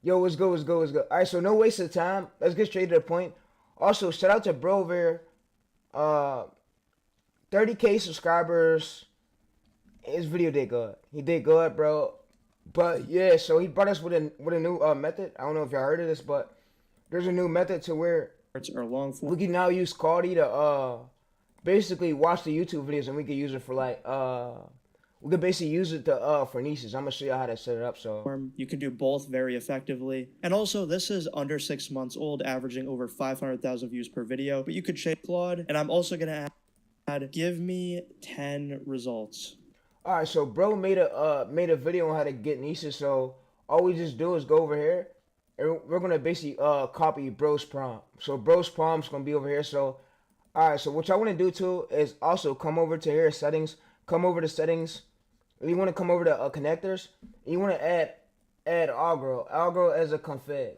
Yo, what's good, what's good, what's good? All right, so no waste of time. Let's get straight to the point. Also, shout out to bro over here. Uh, 30K subscribers. His video did good. He did good, bro. But yeah, so he brought us with a new method. I don't know if y'all heard of this, but there's a new method to where Or long form. we can now use Claude to basically watch the YouTube videos, and we can use it for like we could basically use it to for niches. I'm gonna show you how to set it up. So You can do both very effectively. And also, this is under 6 months old, averaging over 500,000 views per video. But you could check Claude. And I'm also going to add, give me 10 results. all right, so bro made a video on how to get niches. So all we just do is go over here, and we're gonna basically copy bro's prompt. So bro's prompt's gonna be over here. So all right, so what y'all want to do too is also come over to here settings. Come over to settings. You want to come over to connectors. You want to add Algrow. Algrow as a config.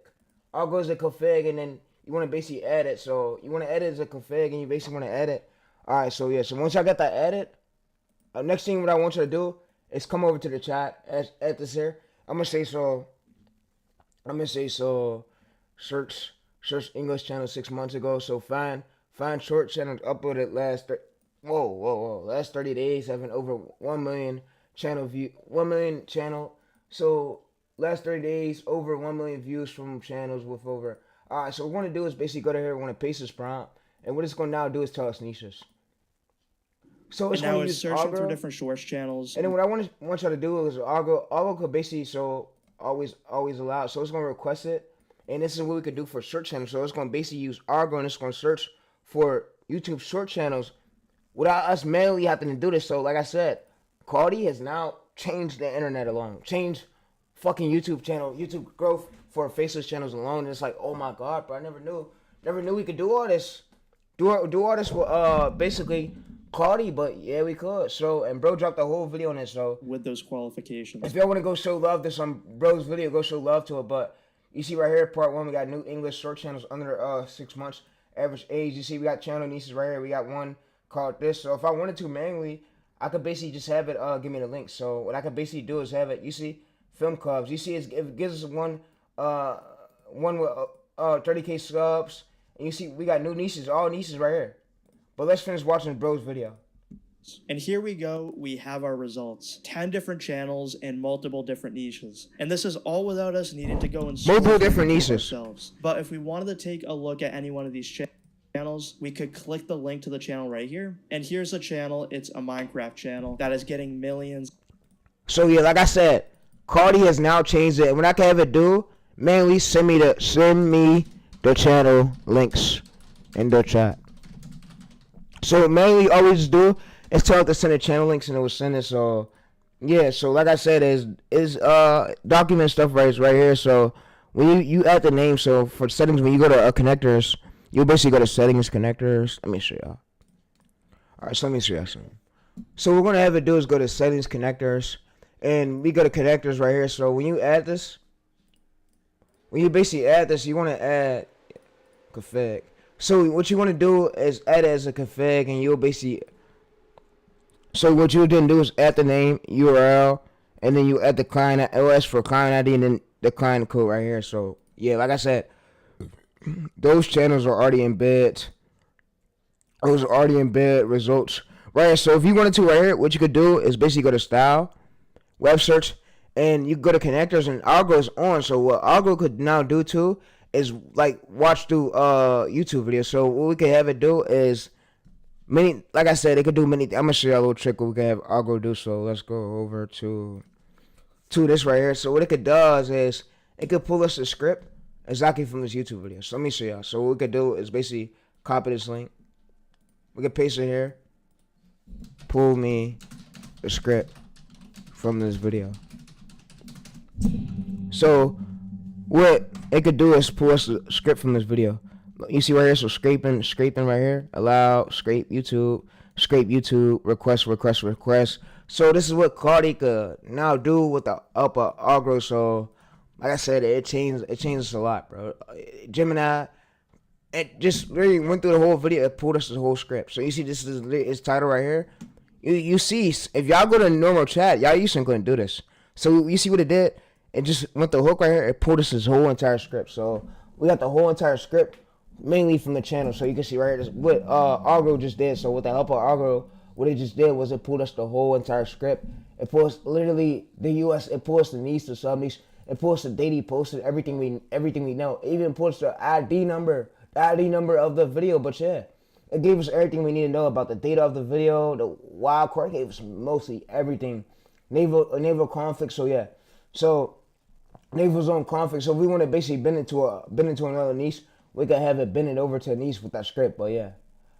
Algrow as a config, and then you want to basically add it. So you want to add it as a config, and you basically want to add it. All right. So yeah. So once y'all got that added, next thing what I want you to do is come over to the chat. At this here. I'm gonna say so. I'm gonna say so. Search English channel 6 months ago. So find short channels uploaded last. Whoa. Last 30 days having over 1 million channel view, 1 million channel. So last 30 days, over 1 million views from channels with over. All right, so what we want to do is basically go to here. We want to paste this prompt, and what it's going to now do is tell us niches. So it's And now going to it's use searching Algrow. for different shorts channels. And then what I want y'all to do is Algrow could basically always allow. So it's going to request it, and this is what we could do for search channels. So it's going to basically use Algrow, and it's going to search for YouTube short channels without us manually having to do this. So like I said, Claude has now changed the internet alone, changed fucking YouTube growth for faceless channels alone. And it's like, oh my god, bro, I never knew we could do all this, do all this with basically Claude, but yeah, we could. So, and bro dropped a whole video on it. So with those qualifications. if y'all want to go show love to some bro's video, go show love to it. But you see right here, part one, we got new English short channels under 6 months average age. You see, we got channel niches right here. We got one called this. So if I wanted to manually, I could basically just have it give me the link. So what I could basically do is have it, you see, film clubs. You see, it gives us one with 30K subs. And you see, we got new niches, all niches right here. But let's finish watching bro's video. And here we go, we have our results. 10 different channels and multiple different niches. And this is all without us needing to go and Multiple different niches ourselves. But if we wanted to take a look at any one of these channels, we could click the link to the channel right here. And here's the channel. It's a Minecraft channel that is getting millions. So yeah, like I said, Claude has now changed it. And what I can have it do, manually send me the channel links in the chat. So manually always do is tell it to send the channel links, and it will send it. So yeah, so like I said, is document stuff right here. So when you add the name, so for settings, when you go to connectors, you basically go to settings, connectors. Let me show y'all. All right, so let me show y'all something. So what we're gonna have it do is go to settings, connectors, and we go to connectors right here. So when you add this, you want to add config. So what you want to do is add it as a config, and you'll basically. So what you then do is add the name, URL, and then you add the client OS for client ID, and then the client code right here. So yeah, like I said, those channels are already in bed. Those are already in bed results right here. So if you wanted to right here, what you could do is basically go to style, web search, and you go to connectors, and Algrow is on. So what Algrow could now do too is like watch through YouTube videos. So what we could have it do is many, like I said, it could do many. I'm gonna show you a little trick what we can have Algrow do. So let's go over to this right here. So what it could does is it could pull us a script exactly from this YouTube video. So let me show y'all. So what we could do is basically copy this link. We can paste it here. Pull me the script from this video. So what it could do is pull us the script from this video. You see right here, so scraping right here. Allow, scrape YouTube, request. So this is what Claude could now do with the upper Algrow. So like I said, it changes a lot, bro. Gemini, it just really went through the whole video. It pulled us the whole script. So you see, this is its title right here. You see, if y'all go to normal chat, y'all usually couldn't do this. So you see what it did? it just went the hook right here. It pulled us this whole entire script. So we got the whole entire script mainly from the channel. So you can see right here, this, what Algrow just did. So with the help of Algrow, what it just did was it pulled us the whole entire script. It pulled us literally the U.S. It pulled us the niche, the sub niche. It pulled us the date he posted, everything we know. It even pulled us the ID number of the video. But yeah, it gave us everything we need to know about the data of the video, the wild card. It gave us mostly everything. Naval conflict. So yeah, so naval zone conflict. So if we want to basically bend into another niche, we can have it bend it over to a niche with that script. But yeah,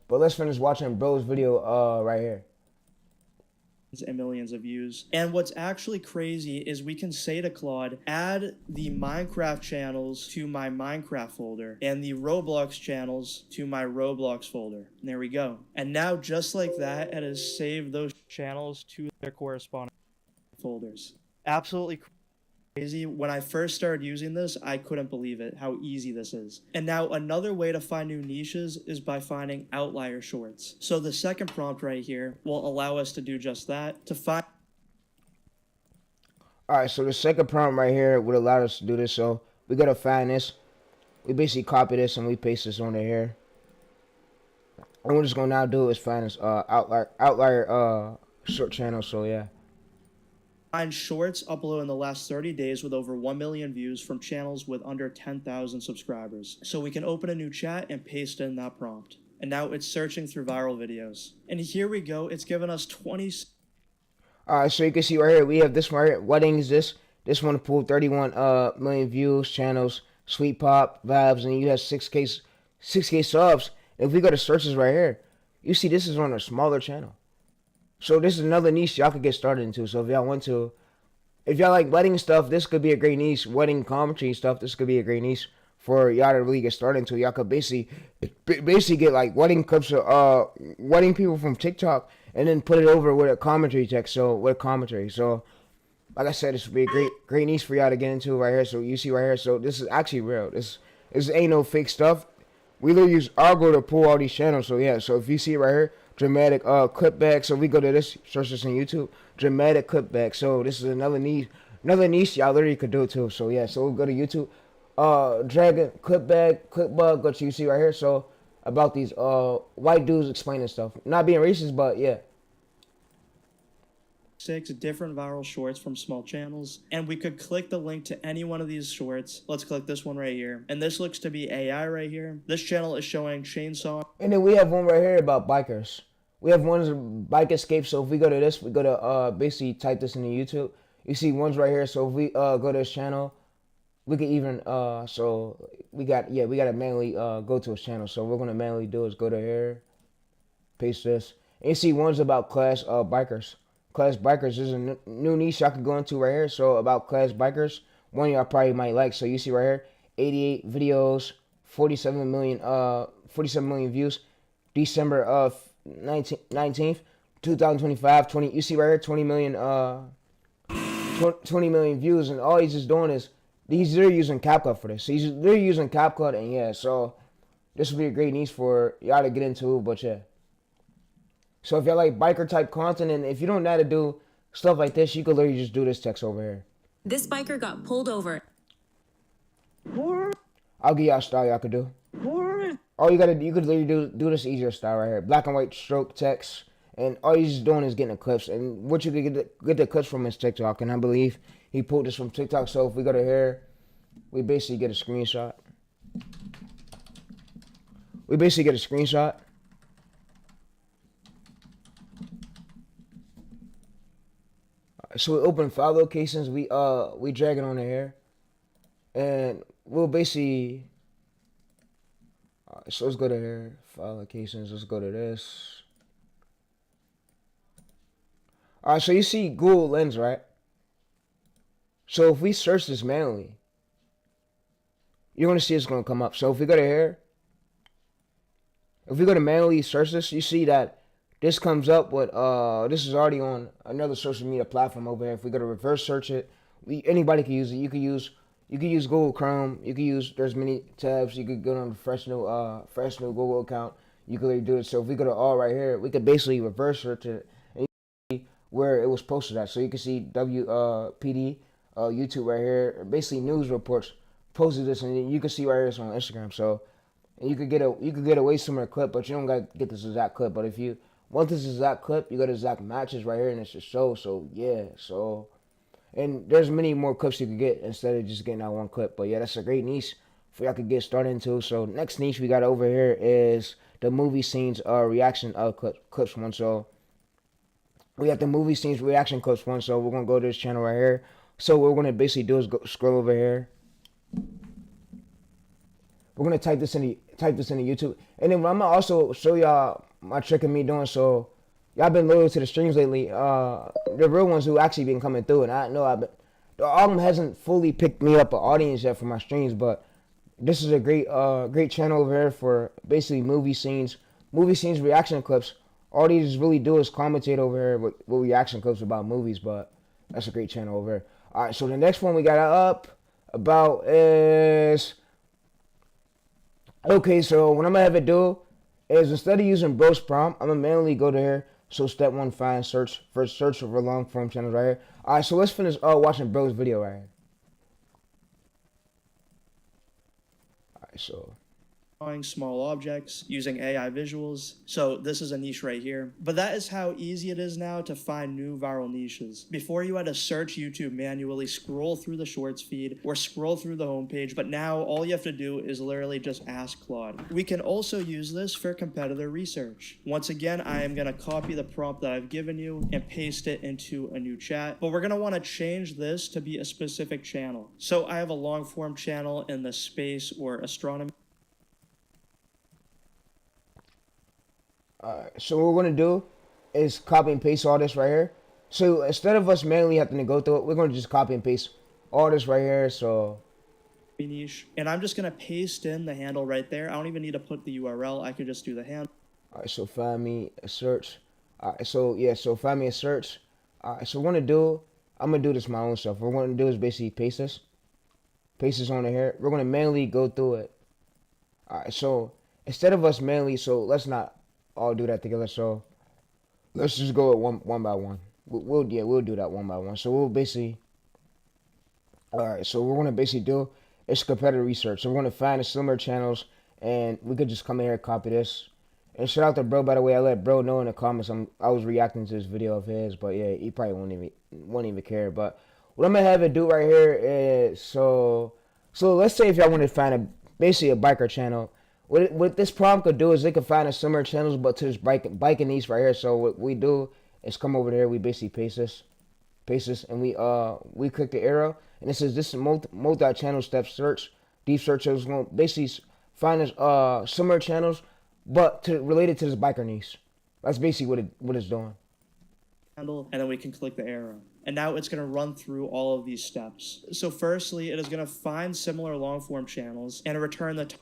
but let's finish watching bro's video right here. And millions of views. And what's actually crazy is we can say to Claude, add the Minecraft channels to my Minecraft folder and the Roblox channels to my Roblox folder. And there we go. And now just like that, it has saved those channels to their corresponding folders. Absolutely crazy. When I first started using this, I couldn't believe it, how easy this is. And now another way to find new niches is by finding outlier shorts. So the second prompt right here will allow us to do just that, to find. Alright, so the second prompt right here would allow us to do this. So we gotta find this. We basically copy this and we paste this on here. And we're just gonna now do is find this outlier short channel. So yeah. Find shorts uploaded in the last 30 days with over 1 million views from channels with under 10,000 subscribers. So we can open a new chat and paste in that prompt. And now it's searching through viral videos. And here we go. It's given us 20. Alright, so you can see right here, we have this one right here. Weddings, this one pulled 31 million views, channels, Sweet Pop, Vibes, and you have 6K subs. If we go to searches right here, you see this is on a smaller channel. So this is another niche y'all could get started into. So if y'all want to, if y'all like wedding stuff, this could be a great niche. Wedding commentary stuff, this could be a great niche for y'all to really get started into. Y'all could basically get like wedding clips of wedding people from TikTok and then put it over with a commentary text. So with commentary. So like I said, this would be a great niche for y'all to get into right here. So you see right here. So this is actually real. This ain't no fake stuff. We literally use Algrow to pull all these channels. So yeah. So if you see it right here. Dramatic clip back. So we go to this, search this on YouTube. Dramatic clip back. So this is another niche y'all literally could do it too. So yeah, so we'll go to YouTube. Dragon clip back, clip bug, go to you see right here. So about these white dudes explaining stuff. Not being racist, but yeah. 6 different viral shorts from small channels, and we could click the link to any one of these shorts. Let's click this one right here, and this looks to be AI right here. This channel is showing chainsaw. And then we have one right here about bikers. We have one's bike escape. So if we go to this, we go to basically type this into YouTube. You see ones right here. So if we go to this channel, we can even so we gotta manually go to his channel. So what we're gonna manually do is go to here, paste this, and you see ones about class bikers. Class bikers is a new niche y'all can go into right here. So about class bikers, one y'all probably might like. So you see right here, 88 videos, 47 million views, December 19th, 2025. You see right here, 20 million views, and all he's just doing is they're using CapCut for this. They're using CapCut, and yeah, so this would be a great niche for y'all to get into. But yeah. So if y'all like biker type content, and if you don't know how to do stuff like this, you could literally just do this text over here. This biker got pulled over. I'll give y'all a style y'all could do. All you could literally do this easier style right here. Black and white stroke text, and all you're just doing is getting the clips. And what you could get the clips from is TikTok, and I believe he pulled this from TikTok. So if we go to here, we basically get a screenshot. So we open file locations, we drag it on here, and we'll basically so let's go to here, file locations, let's go to this. Alright, so you see Google Lens, right? So if we search this manually, you're gonna see it's gonna come up. So if we go to here, if we go to manually search this, you see that this comes up with this is already on another social media platform over here. If we go to reverse search it, anybody can use it. You could use Google Chrome. You could use, there's many tabs. You could go on a fresh new Google account. You could really do it. So if we go to all right here, we could basically reverse search it and you can see where it was posted at. So you can see WPD YouTube right here, basically news reports, posted this, and you can see right here it's on Instagram. So, and you could get a way similar clip, but you don't gotta get this exact clip. But if you want this exact clip, you got exact matches right here, and it's a show. So yeah, so and there's many more clips you could get instead of just getting that one clip. But yeah, that's a great niche for y'all could get started into. So next niche we got over here is the movie scenes reaction clips one. So we have the movie scenes reaction clips one. So we're gonna go to this channel right here. So what we're gonna basically do is scroll over here. We're gonna type this into YouTube, and then I'm gonna also show y'all my trick of me doing so. Y'all been loyal to the streams lately. The real ones who actually been coming through, and I know the album hasn't fully picked me up an audience yet for my streams, but this is a great channel over here for basically movie scenes reaction clips. All these really do is commentate over here with reaction clips about movies, but that's a great channel over here. All right, so the next one we got up about is, okay, so what I'm gonna have it do is instead of using bro's prompt, I'm gonna manually go to here. So step one, find search for long form channels right here. All right, so let's finish watching bro's video right here. All right, so drawing small objects using AI visuals. So this is a niche right here. But that is how easy it is now to find new viral niches. Before you had to search YouTube manually, scroll through the shorts feed, or scroll through the homepage, but now all you have to do is literally just ask Claude. We can also use this for competitor research. Once again, I am gonna copy the prompt that I've given you and paste it into a new chat, but we're gonna wanna change this to be a specific channel. So I have a long form channel in the space or astronomy. So what we're gonna do is copy and paste all this right here. So instead of us manually having to go through it, we're gonna just copy and paste all this right here. So niche, and I'm just gonna paste in the handle right there. I don't even need to put the URL. I could just do the handle. All right, so find me a search. All right, so yeah, so find me a search. All right, so I'm gonna do this my own stuff. What we're gonna do is basically paste this on here. We're gonna manually go through it. All right, so instead of us manually, so let's not all do that together. So let's just go it one by one. We'll do that one by one. So we'll basically, all right. So we're gonna basically do it's competitor research. So we're gonna find the similar channels, and we could just come in here and copy this. And shout out to bro, by the way. I let bro know in the comments I was reacting to this video of his, but yeah, he probably won't even care. But what I'm gonna have it do right here is so let's say if y'all want to find basically a biker channel. What this prompt could do is they could find a similar channels, but to this biking niche right here. So what we do is come over there. We basically paste this, and we click the arrow, and it says this is multi-channel step search. Deep search is going to basically find us similar channels, but related to this biker niche. That's basically what it's doing. Handle, and then we can click the arrow. And now it's going to run through all of these steps. So firstly, it is going to find similar long form channels and return the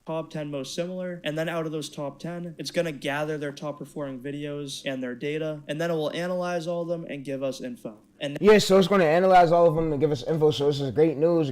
top 10 most similar, and then out of those top 10, it's going to gather their top performing videos and their data, and then it will analyze all of them and give us info. And yeah, so it's going to analyze all of them and give us info. So this is great news.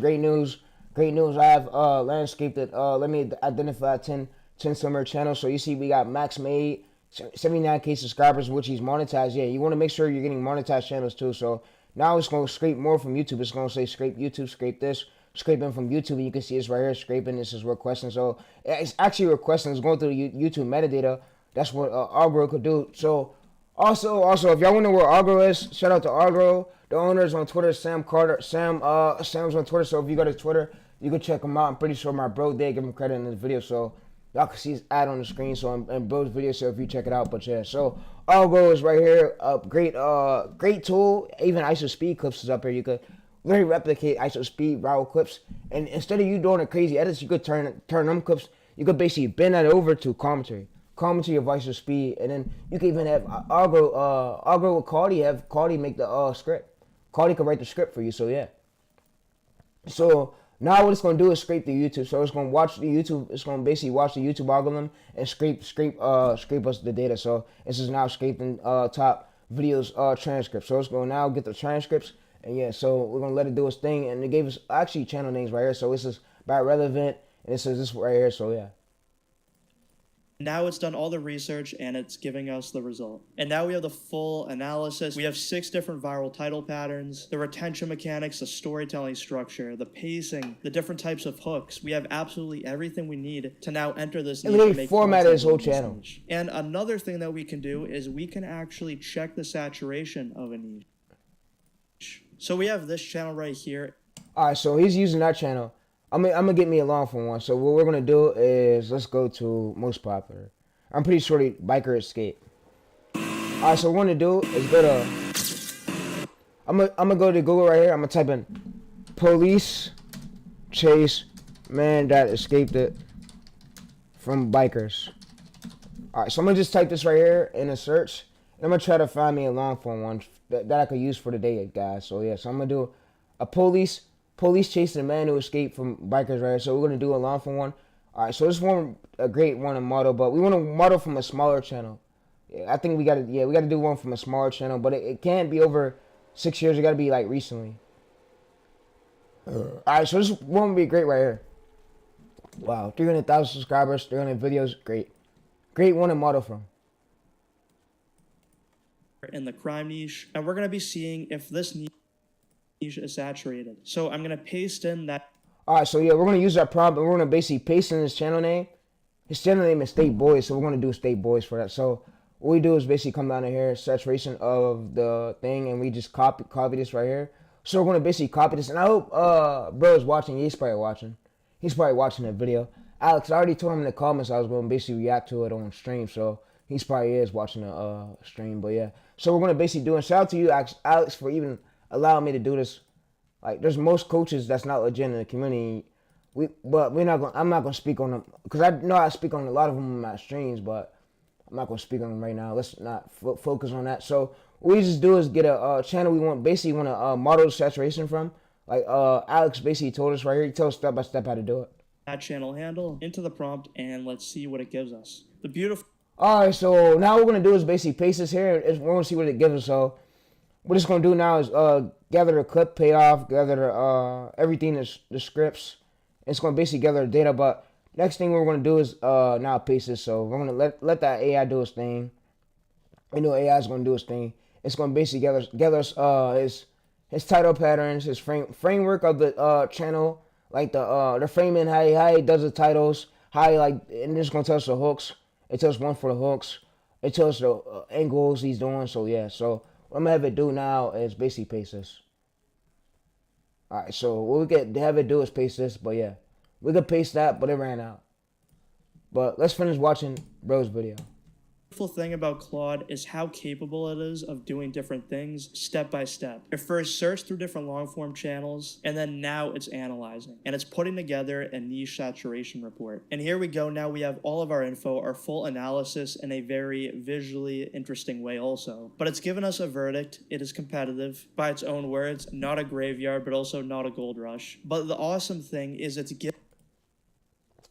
I have landscaped it. Let me identify 10 similar channels. So you see we got Max made 79K subscribers, which he's monetized. Yeah, you want to make sure you're getting monetized channels too. So now it's going to scrape more from YouTube. It's going to say scrape YouTube, scrape this. Scraping from YouTube, and you can see it's right here. Scraping, this is requesting. So it's actually requesting. It's going through YouTube metadata. That's what Algrow could do. So also, if y'all wonder where Algrow is, shout out to Algrow. The owner is on Twitter, Sam Carter. Sam's on Twitter. So if you go to Twitter, you can check him out. I'm pretty sure my bro did give him credit in this video. So y'all can see his ad on the screen. So in bro's video. So if you check it out, but yeah. So Algrow is right here. Great tool. Even ISO speed clips is up here. You could very replicate ISO speed viral clips, and instead of you doing a crazy edits, you could turn them clips. You could basically bend that over to commentary of ISO speed, and then you can even have Algrow with Claude. Have Claude make the script. Claude can write the script for you. So yeah. So now what it's gonna do is scrape the YouTube. So it's gonna watch the YouTube. It's gonna basically watch the YouTube algorithm and scrape us the data. So this is now scraping top videos transcripts. So it's gonna now get the transcripts. And yeah, so we're gonna let it do its thing, and it gave us actually channel names right here. So this is about relevant, and it says this right here. So yeah. Now it's done all the research and it's giving us the result. And now we have the full analysis. We have 6 different viral title patterns, the retention mechanics, the storytelling structure, the pacing, the different types of hooks. We have absolutely everything we need to now enter this niche and make format his whole channel. Niche. And another thing that we can do is we can actually check the saturation of a niche. So we have this channel right here. All right, so he's using that channel. I'm gonna get me a long form one. So what we're gonna do is let's go to most popular. I'm pretty sure the biker escape. All right, so what we're gonna do is go to. I'm gonna go to Google right here. I'm gonna type in police chase man that escaped it from bikers. All right, so I'm gonna just type this right here in a search, and I'm gonna try to find me a long form one that I could use for the day, guys. So yeah, so I'm gonna do a police chasing a man who escaped from bikers, right? So we're gonna do a long form one. All right, so this one a great one to model, but we want to model from a smaller channel. Yeah, I think we gotta do one from a smaller channel, but it can't be over 6 years. It gotta be like recently. All right, so this one would be great right here. Wow, 300,000 subscribers, 300 videos, great one to model from. In the crime niche, and we're gonna be seeing if this niche is saturated. So I'm gonna paste in that. All right, so yeah, we're gonna use that prompt, and we're gonna basically paste in his channel name. His channel name is State Boys, so we're gonna do State Boys for that. So what we do is basically come down to here, saturation of the thing, and we just copy this right here. So we're gonna basically copy this, and I hope bro is watching. He's probably watching. He's probably watching the video. Alex, I already told him in the comments I was gonna basically react to it on stream, so he's probably is watching the stream. But yeah, so we're gonna basically do it. Shout out to you, Alex, for even allowing me to do this. Like, there's most coaches that's not legit in the community. I'm not gonna speak on them because I know I speak on a lot of them in my streams, but I'm not gonna speak on them right now. Let's not focus on that. So what we just do is get a channel we want to model the saturation from. Like Alex basically told us right here. He tells step by step how to do it. That channel handle into the prompt, and let's see what it gives us. The beautiful. All right, so now what we're gonna do is basically paste this here. We're gonna see what it gives us. So what it's gonna do now is gather the clip payoff, gather the everything, the scripts. It's gonna basically gather the data. But next thing we're gonna do is now paste this. So we're gonna let that AI do its thing. I know AI is gonna do its thing. It's gonna basically gather his title patterns, his framework of the channel, like the framing, how he does the titles, how he and it's gonna tell us the hooks. It tells one for the hooks. It tells the angles he's doing. So yeah, so what I'm gonna have it do now is basically paste this. All right, so what we get to have it do is paste this, but yeah, we could paste that, but it ran out. But let's finish watching bro's video. The beautiful thing about Claude is how capable it is of doing different things step by step. It first searched through different long form channels, and then now it's analyzing, and it's putting together a niche saturation report. And here we go. Now we have all of our info, our full analysis in a very visually interesting way also. But it's given us a verdict. It is competitive by its own words, not a graveyard, but also not a gold rush. But the awesome thing is it's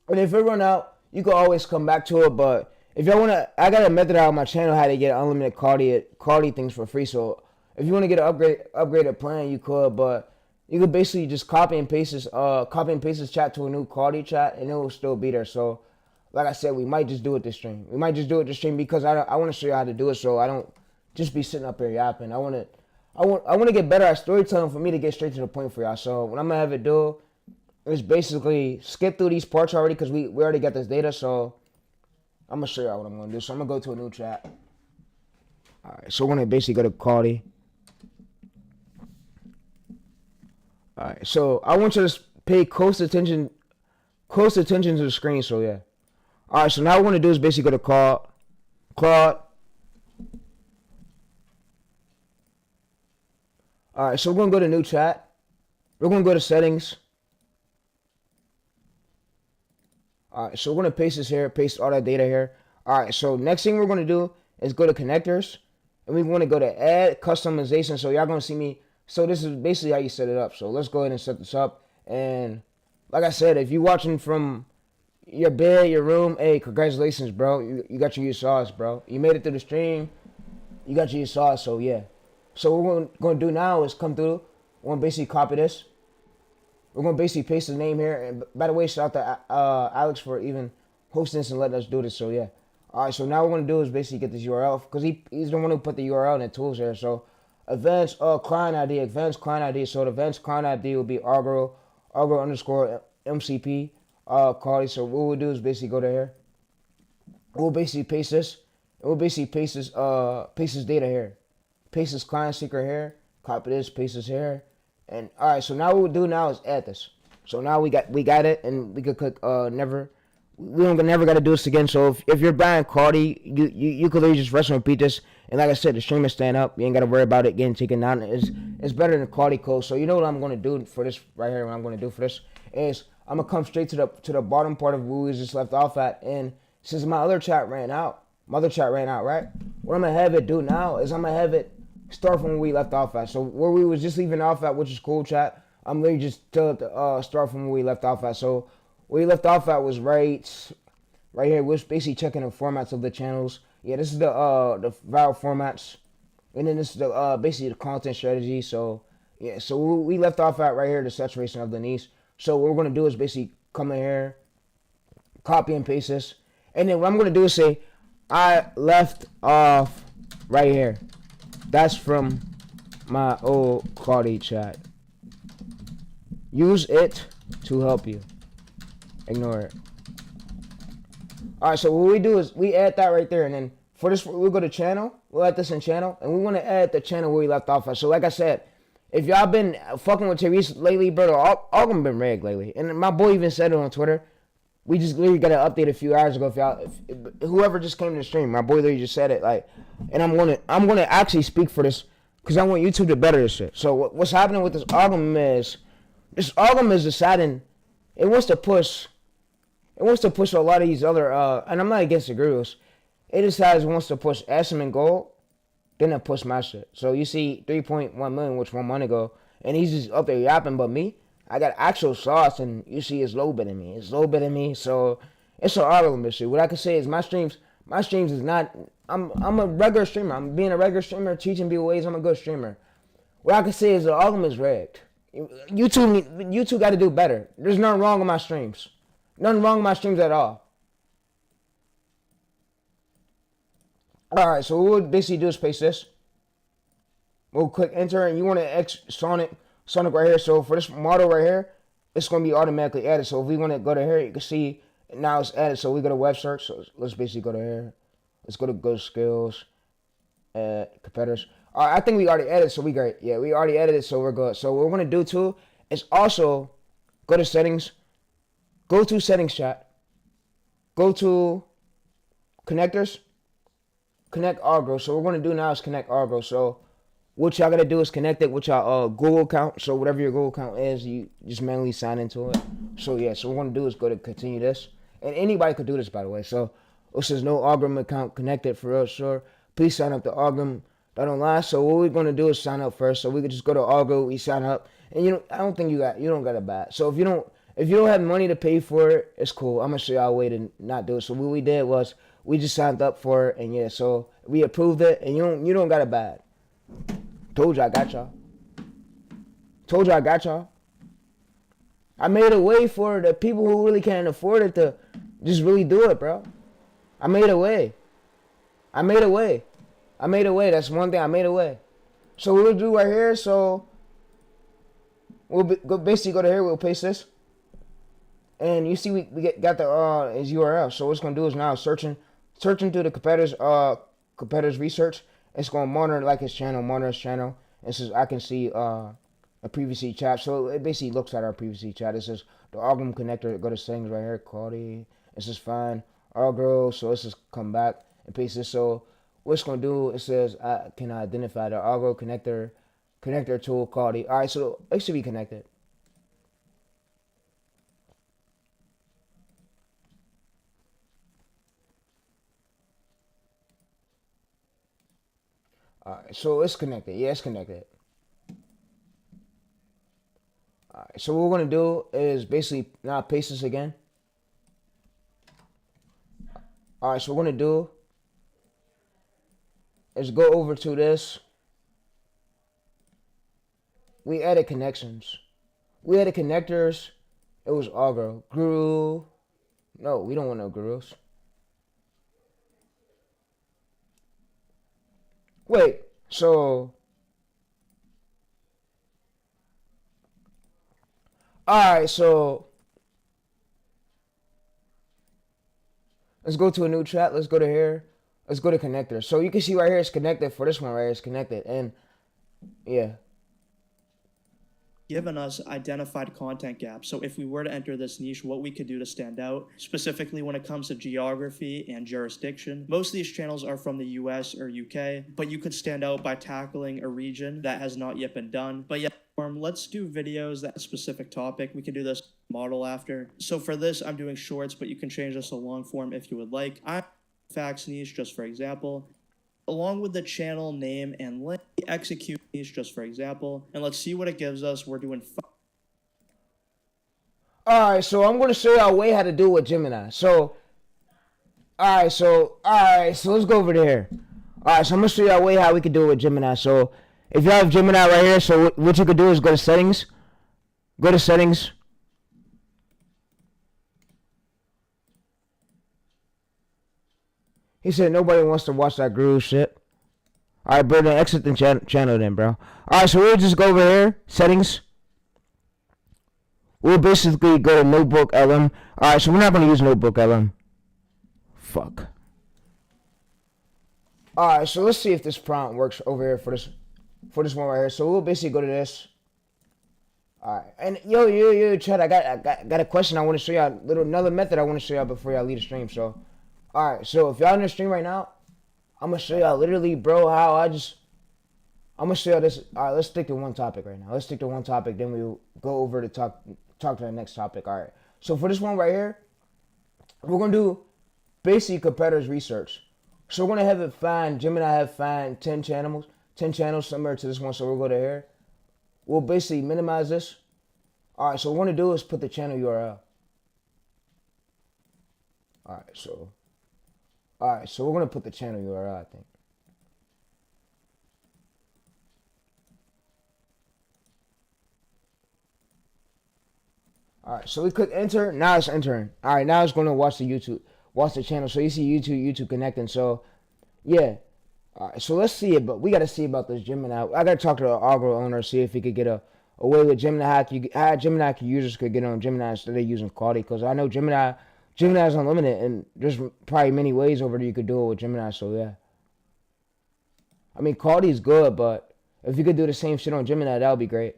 And if it run out, you can always come back to it, but if y'all wanna, I got a method out on my channel how to get unlimited Claude things for free. So if you wanna get an upgraded plan, you could. But you could basically just copy and paste this chat to a new Claude chat, and it will still be there. So, like I said, we might just do it this stream. Because I want to show you how to do it, so I don't just be sitting up here yapping. I want to get better at storytelling for me to get straight to the point for y'all. So what I'm gonna have it do is basically skip through these parts already because we already got this data. So I'm gonna show y'all what I'm gonna do. So I'm gonna go to a new chat. All right, so we're gonna basically go to Claude. All right, so I want you to pay close attention to the screen. So yeah. All right, so now what we're gonna do is basically go to Claude. All right, so we're gonna go to new chat. We're gonna go to settings. All right, so we're gonna paste this here, paste all that data here. All right, so next thing we're gonna do is go to connectors, and we want to go to add customization. So y'all gonna see me. So this is basically how you set it up. So let's go ahead and set this up. And like I said, if you're watching from your bed, your room, hey, congratulations, bro. You got your sauce, bro. You made it through the stream. You got your sauce. So yeah. So what we're gonna do now is come through. We're gonna basically copy this. We're going to basically paste the name here. And by the way, shout out to Alex for even hosting this and letting us do this. So, yeah. All right, so now what we're gonna do is basically get this URL because he's the one who put the URL in the tools here. So events client ID, events client ID. So the events client ID will be Algrow underscore MCP Claude. So what we'll do is basically go to here. We'll basically paste this. We'll basically paste this data here. Paste this client secret here. Copy this, paste this here. And all right, so now what we'll do now is add this. So now we got it, and we could click never. We don't never got to do this again. So if you're buying Claude, you could literally just rest and repeat this. And like I said, the stream is stand up. You ain't got to worry about it getting taken down. It's better than Claude code. So you know what I'm going to do for this right here. What I'm going to do for this is I'm gonna come straight to the bottom part of where we just left off at. And since my other chat ran out, right? What I'm gonna have it do now is I'm gonna have it start from where we left off at. So where we was just leaving off at, which is cool chat. I'm literally just tell it to start from where we left off at. So where we left off at was right here. We're basically checking the formats of the channels. Yeah, this is the viral formats, and then this is the basically the content strategy. So yeah, so we left off at right here, the saturation of the niche. So what we're gonna do is basically come in here, copy and paste this, and then what I'm gonna do is say I left off right here. That's from my old Claude chat. Use it to help you. Ignore it. Alright, so what we do is we add that right there, and then for this we'll go to channel. We'll add this in channel, and we want to add the channel where we left off at. So like I said, if y'all been fucking with Tyrese lately, bro, all of them been rigged lately. And my boy even said it on Twitter. We just literally got an update a few hours ago. If whoever just came to the stream, my boy literally just said it. Like, and I'm gonna actually speak for this because I want YouTube to better this shit. So what's happening with this algorithm is deciding it wants to push a lot of these other and I'm not against the gurus. It decides it wants to push Asham and Gold, then it push my shit. So you see 3.1 million, which 1 month ago, and he's just up there yapping. But me, I got actual sauce, and you see it's low bit in me. So it's an algorithm issue. What I can say is my streams is not. I'm a regular streamer. I'm being a regular streamer, teaching people ways. I'm a good streamer. What I can say is the algorithm is rigged. YouTube got to do better. There's nothing wrong with my streams. Nothing wrong with my streams at all. Alright, so what we'll basically do is paste this. We'll click enter, and you want to X Sonic right here. So for this model right here, it's going to be automatically added. So if we want to go to here, you can see now it's added. So we go to web search. So let's basically go to here. Let's go to skills, competitors. Alright, I think we already added, so we great. Yeah, we already added it, so we're good. So what we're going to do too is also go to settings. Go to settings chat. Go to connectors. Connect Algrow. So what we're going to do now is connect Algrow. So what y'all got to do is connect it with your Google account. So whatever your Google account is, you just manually sign into it. So yeah, so what we're going to do is go to continue this. And anybody could do this, by the way. So it says no Algrow account connected for us, sure. Please sign up to Algrow.online. So what we're going to do is sign up first. So we could just go to Algrow, we sign up. And I don't think you don't got a bad. So if you don't have money to pay for it, it's cool. I'm going to show y'all a way to not do it. So what we did was we just signed up for it, and yeah, so we approved it, and you don't got it bad. Told you I got y'all. I made a way for the people who really can't afford it to just really do it, bro. I made a way. That's one thing. I made a way. So what we'll do right here, so we'll basically go to here, we'll paste this. And you see we got the his URL. So what it's gonna do is now searching through the competitors research. It's gonna monitor his channel. It says I can see a previously chat. So it basically looks at our previously chat. It says the Algrow connector. Go to settings right here, Claude. It says find Algrow. So let's just come back and paste this. So what it's gonna do? It says I can identify the Algrow connector tool Claude. All right, so it should be connected. Alright, so it's connected. Yeah, it's connected. Alright, so what we're going to do is basically now paste this again. Alright, so what we're going to do is go over to this. We added connections. We added connectors. It was Algrow. Guru. No, we don't want no gurus. Wait, so alright, so let's go to a new chat. Let's go to here. Let's go to connector. So you can see right here it's connected for this one right here. It's connected. And yeah. Given us identified content gaps. So if we were to enter this niche, what we could do to stand out, specifically when it comes to geography and jurisdiction. Most of these channels are from the US or UK, but you could stand out by tackling a region that has not yet been done. But yeah, let's do videos that specific topic. We can do this model after. So for this, I'm doing shorts, but you can change this to long form if you would like. I'm facts niche, just for example. Along with the channel name and link, execute niche, just for example, and let's see what it gives us. We're doing Alright, so I'm gonna show y'all a way how to do it with Gemini. So let's go over there. Alright, so I'm gonna show y'all a way how we can do it with Gemini. So if y'all have Gemini right here, so what you could do is go to settings. Go to settings. He said nobody wants to watch that groove shit. Alright, bro, then exit the channel then, bro. Alright, so we'll just go over here. Settings. We'll basically go to Notebook LM. Alright, so we're not going to use Notebook LM. Fuck. Alright, so let's see if this prompt works over here for this one right here. So we'll basically go to this. Alright, and yo, Chad, I got a question I want to show y'all. Another method I want to show y'all before y'all leave the stream, so. Alright, so if y'all in the stream right now, I'm going to show y'all literally, bro, how I'm going to show y'all this. Alright, let's stick to one topic right now. Let's stick to one topic, then we'll go over to talk to the next topic. Alright, so for this one right here, we're going to do basic competitors research. So we're going to have it find, Gemini have find 10 channels similar to this one, so we'll go to here. We'll basically minimize this. Alright, so what we're going to do is put the channel URL. Alright, so we're going to put the channel URL, I think. Alright, so we click enter. Now it's entering. Alright, now it's going to watch the channel. So you see YouTube connecting. So, yeah. Alright, so let's see it, but we got to see about this Gemini. I got to talk to the Algrow owner, see if he could get a way with Gemini, how Gemini users could get on Gemini instead of using Claude, because I know Gemini is unlimited, and there's probably many ways over there you could do it with Gemini, so yeah. I mean, Claude is good, but if you could do the same shit on Gemini, that would be great.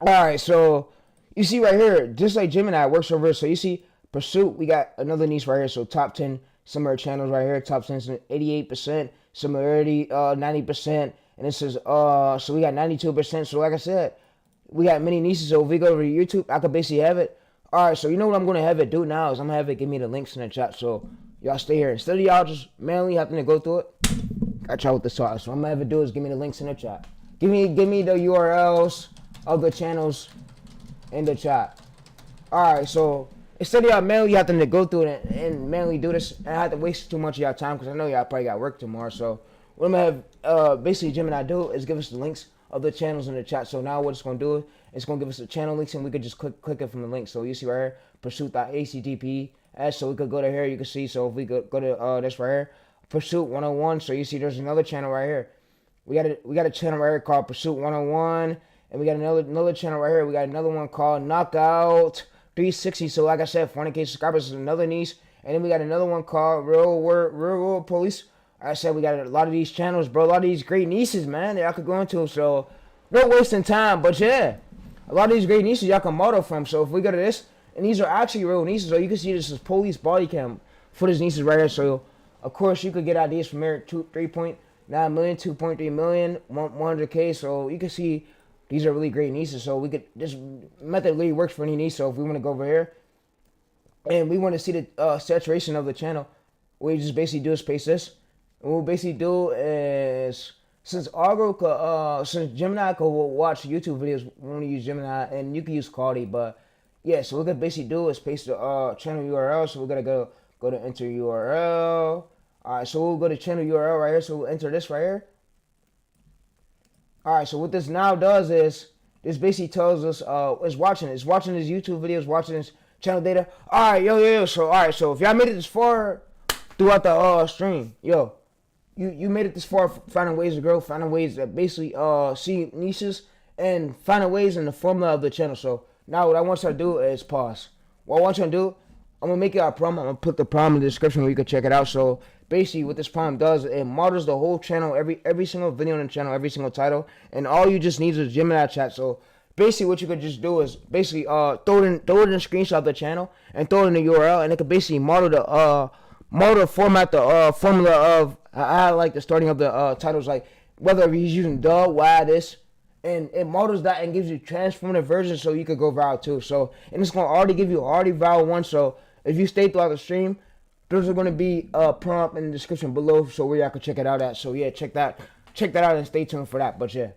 Alright, so you see right here, just like Gemini, it works over here. So you see Pursuit, we got another niche right here. So top 10 similar channels right here. Top 10, 88%, similarity, 90%. And it says, so we got 92%. So like I said, we got many niches. So if we go over to YouTube, I could basically have it. Alright, so you know what I'm going to have it do now is I'm going to have it give me the links in the chat. So y'all stay here. Instead of y'all just manually having to go through it, I try with this talk. So what I'm going to have it do is give me the links in the chat. Give me the URLs of the channels in the chat. Alright, so instead of y'all manually having to go through it and manually do this, and I have to waste too much of y'all time because I know y'all probably got work tomorrow. So what I'm going to have basically Gemini do is give us the links of the channels in the chat. So now what it's going to do, it's going to give us the channel links, and we could just click it from the link. So you see right here, pursuit.actp. So we could go to here, you can see. So if we go to this right here, Pursuit 101. So you see there's another channel right here. We got a channel right here called Pursuit 101. And we got another channel right here. We got another one called Knockout 360. So like I said, 400K subscribers is another niche. And then we got another one called Real World Police. Like I said, we got a lot of these channels, bro. A lot of these great niches, man, that y'all could go into. So no wasting time. But yeah, a lot of these great niches y'all can model from. So if we go to this, and these are actually real niches. So you can see this is police body cam footage niches right here. So of course you could get ideas from here. 3.9 million, 2.3 million, 100K. So you can see these are really great niches. So this method really works for any niche. So if we want to go over here and we want to see the saturation of the channel, what we just basically do is paste this. And what we basically do is, since Gemini could watch YouTube videos, we want to use Gemini, and you can use Claude. But yeah, so what we could basically do is paste the channel URL. So we're gonna go to enter URL. Alright, so we'll go to channel URL right here. So we'll enter this right here. Alright, so what this now does is, this basically tells us, it's watching his YouTube videos, watching his channel data. Alright, yo. So, alright, so if y'all made it this far throughout the stream, yo, you made it this far, finding ways to grow, finding ways to basically see niches and finding ways in the formula of the channel. So now what I want you to do is pause. What I want you to do, I'm gonna make it a problem. I'm gonna put the problem in the description where you can check it out. So basically, what this problem does, it models the whole channel, every single video on the channel, every single title, and all you just need is a Gemini chat. So basically, what you could just do is basically throw it in a screenshot of the channel and throw it in the URL, and it could basically model the format, the formula of I like the starting of the titles, like whether he's using why this. And it models that and gives you transformative versions so you could go viral too. So, and it's going to already give you already viral one. So if you stay throughout the stream, those are going to be prompt in the description below, so where y'all can check it out at. So yeah, check that out and stay tuned for that. But yeah,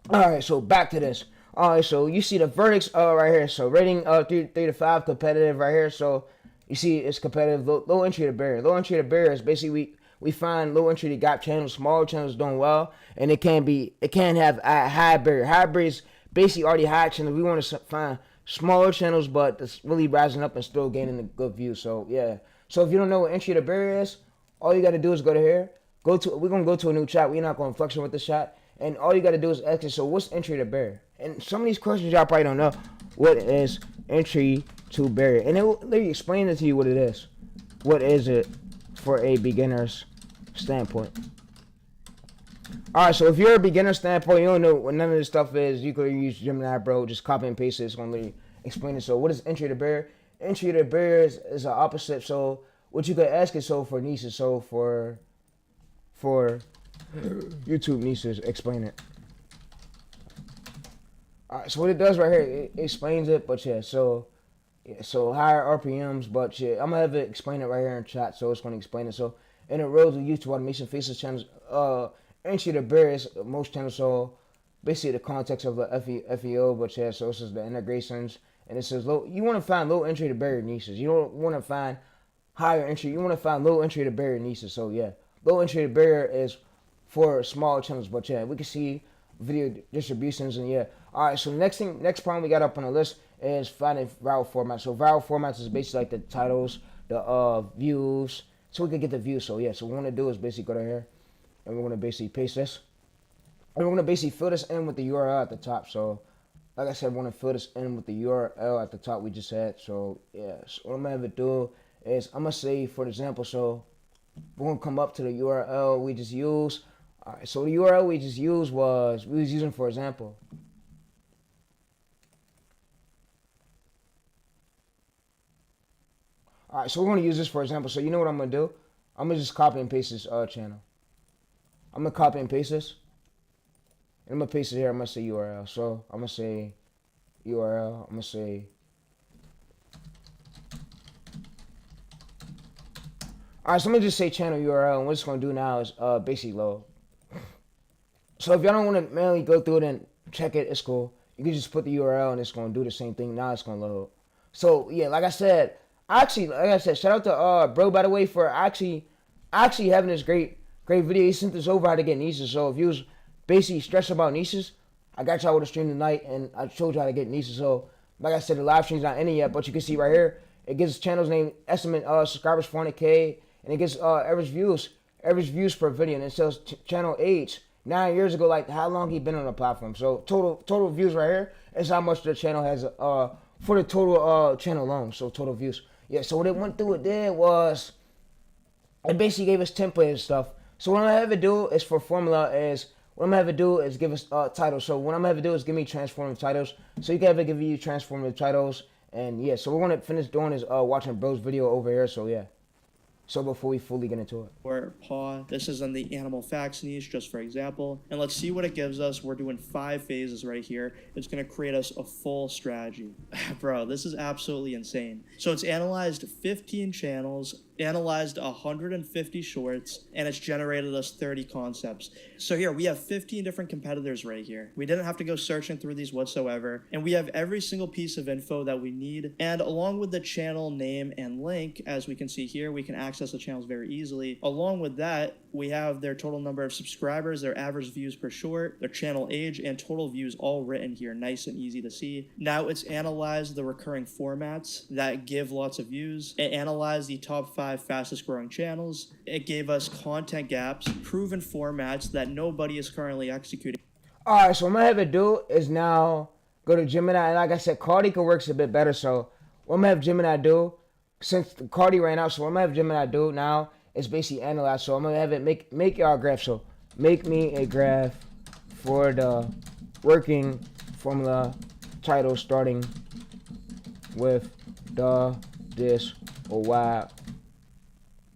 all right. So back to this. All right. So you see the verdicts right here. So rating 3 to 5, competitive right here. So you see it's competitive. Low entry to barrier. Low entry to barrier is basically we find low entry to gap channels, smaller channels doing well, and it can have a high barrier. High barrier is basically already high channels. We want to find smaller channels, but it's really rising up and still gaining a good view. So yeah. So if you don't know what entry to barrier is, all you got to do is go to here. We're gonna go to a new chat. We're not gonna flex with the chat, and all you got to do is ask it. So what's entry to barrier? And some of these questions y'all probably don't know. What is entry to barrier? And it will literally explain it to you what it is. What is it for a beginner's standpoint? Alright, so if you're a beginner standpoint, you don't know what none of this stuff is, you could use Gemini, bro. Just copy and paste it. It's going to literally explain it. So what is entry to barrier? Entry to barrier is the opposite. So what you could ask is so for niches. So for YouTube niches, explain it. Alright, so what it does right here, it explains it. But yeah, so higher RPMs. But yeah, I'm going to have it explain it right here in chat. So it's going to explain it. So in the road to YouTube automation faces channels, entry to barriers, most channels, so basically the context of the FEO, but yeah, so this is the integrations, and it says low. You want to find low entry to barrier niches. You don't want to find higher entry. You want to find low entry to barrier niches. So yeah, low entry to barrier is for smaller channels, but yeah, we can see video distributions, and yeah. All right, so next problem we got up on the list is finding viral formats. So viral formats is basically like the titles, the views, so we can get the views. So yeah, so what we want to do is basically go to here, and we're going to basically paste this. And we're going to basically fill this in with the URL at the top. So, like I said, we're going to fill this in with the URL at the top we just had. So, yeah. So, what I'm going to have it do is, I'm going to say, for example, so we're going to come up to the URL we just used. All right. So, the URL we just used we was using, for example. All right. So, we're going to use this, for example. So, you know what I'm going to do? I'm going to just copy and paste this channel. I'm going to copy and paste this. And I'm going to paste it here. I'm going to say URL. So I'm going to say URL. I'm going to say. Alright, so I'm going to just say channel URL. And what it's going to do now is basically load. So if y'all don't want to manually go through it and check it, it's cool. You can just put the URL and it's going to do the same thing. Now it's going to load. So yeah, like I said, shout out to bro, by the way, for actually having this great video. He sent this over how to get niches. So if you was basically stressed about niches, I got y'all with a stream tonight and I showed you how to get niches. So like I said, the live stream's not ending yet, but you can see right here, it gives channel's name, estimate subscribers 400K, and it gives average views per video, and it says channel age 9 years ago, like how long he been on the platform. So total views right here is how much the channel has for the total channel alone. So total views. Yeah. So what it went through, it did was it basically gave us template and stuff. So what I'm gonna have it do is for formula is what I'm gonna have it do is give us titles. So what I'm gonna have it do is give me transformative titles. So you can have it give you transformative titles, and yeah. So we're gonna finish doing is watching bro's video over here. So yeah. So before we fully get into it, or paw, this is on the animal facts niche, just for example, and let's see what it gives us. We're doing 5 phases right here. It's going to create us a full strategy. Bro, this is absolutely insane. So it's analyzed 15 channels, analyzed 150 shorts, and it's generated us 30 concepts. So here we have 15 different competitors right here. We didn't have to go searching through these whatsoever, and we have every single piece of info that we need, and along with the channel name and link, as we can see here, we can access the channels very easily. Along with that, We have their total number of subscribers, their average views per short, their channel age, and total views all written here, nice and easy to see. Now it's analyzed the recurring formats that give lots of views. It analyzed the top 5 fastest growing channels. It gave us content gaps, proven formats that nobody is currently executing. Alright, so what I'm gonna have it do is now go to Gemini, and like I said, Claude works a bit better, so what I'm gonna have Gemini do, since Claude ran out, so what I'm gonna have Gemini do now is basically analyze. So I'm gonna have it make y'all a graph. So make me a graph for the working formula title starting with this or why.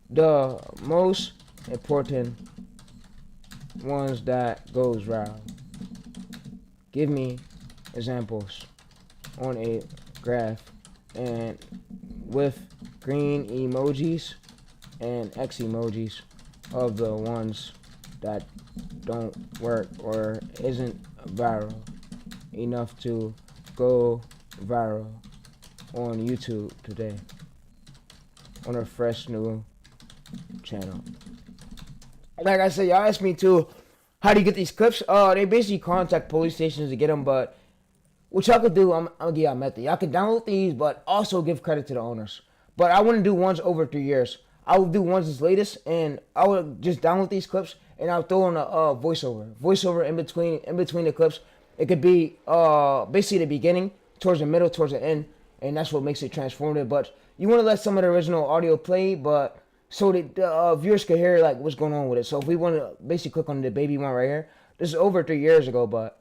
The most important ones that goes round. Give me examples on a graph and with green emojis and X emojis of the ones that don't work or isn't viral enough to go viral on YouTube today on a fresh new channel. Like I said, y'all asked me too, how do you get these clips? They basically contact police stations to get them, but what y'all could do, I'm gonna give y'all a method. Y'all can download these, but also give credit to the owners. But I wouldn't do ones over 3 years. I would do ones as latest, and I would just download these clips, and I'll throw in a voiceover in between the clips. It could be basically the beginning, towards the middle, towards the end, and that's what makes it transformative. But you want to let some of the original audio play, but so that the viewers can hear like what's going on with it. So if we want to basically click on the baby one right here, this is over 3 years ago, but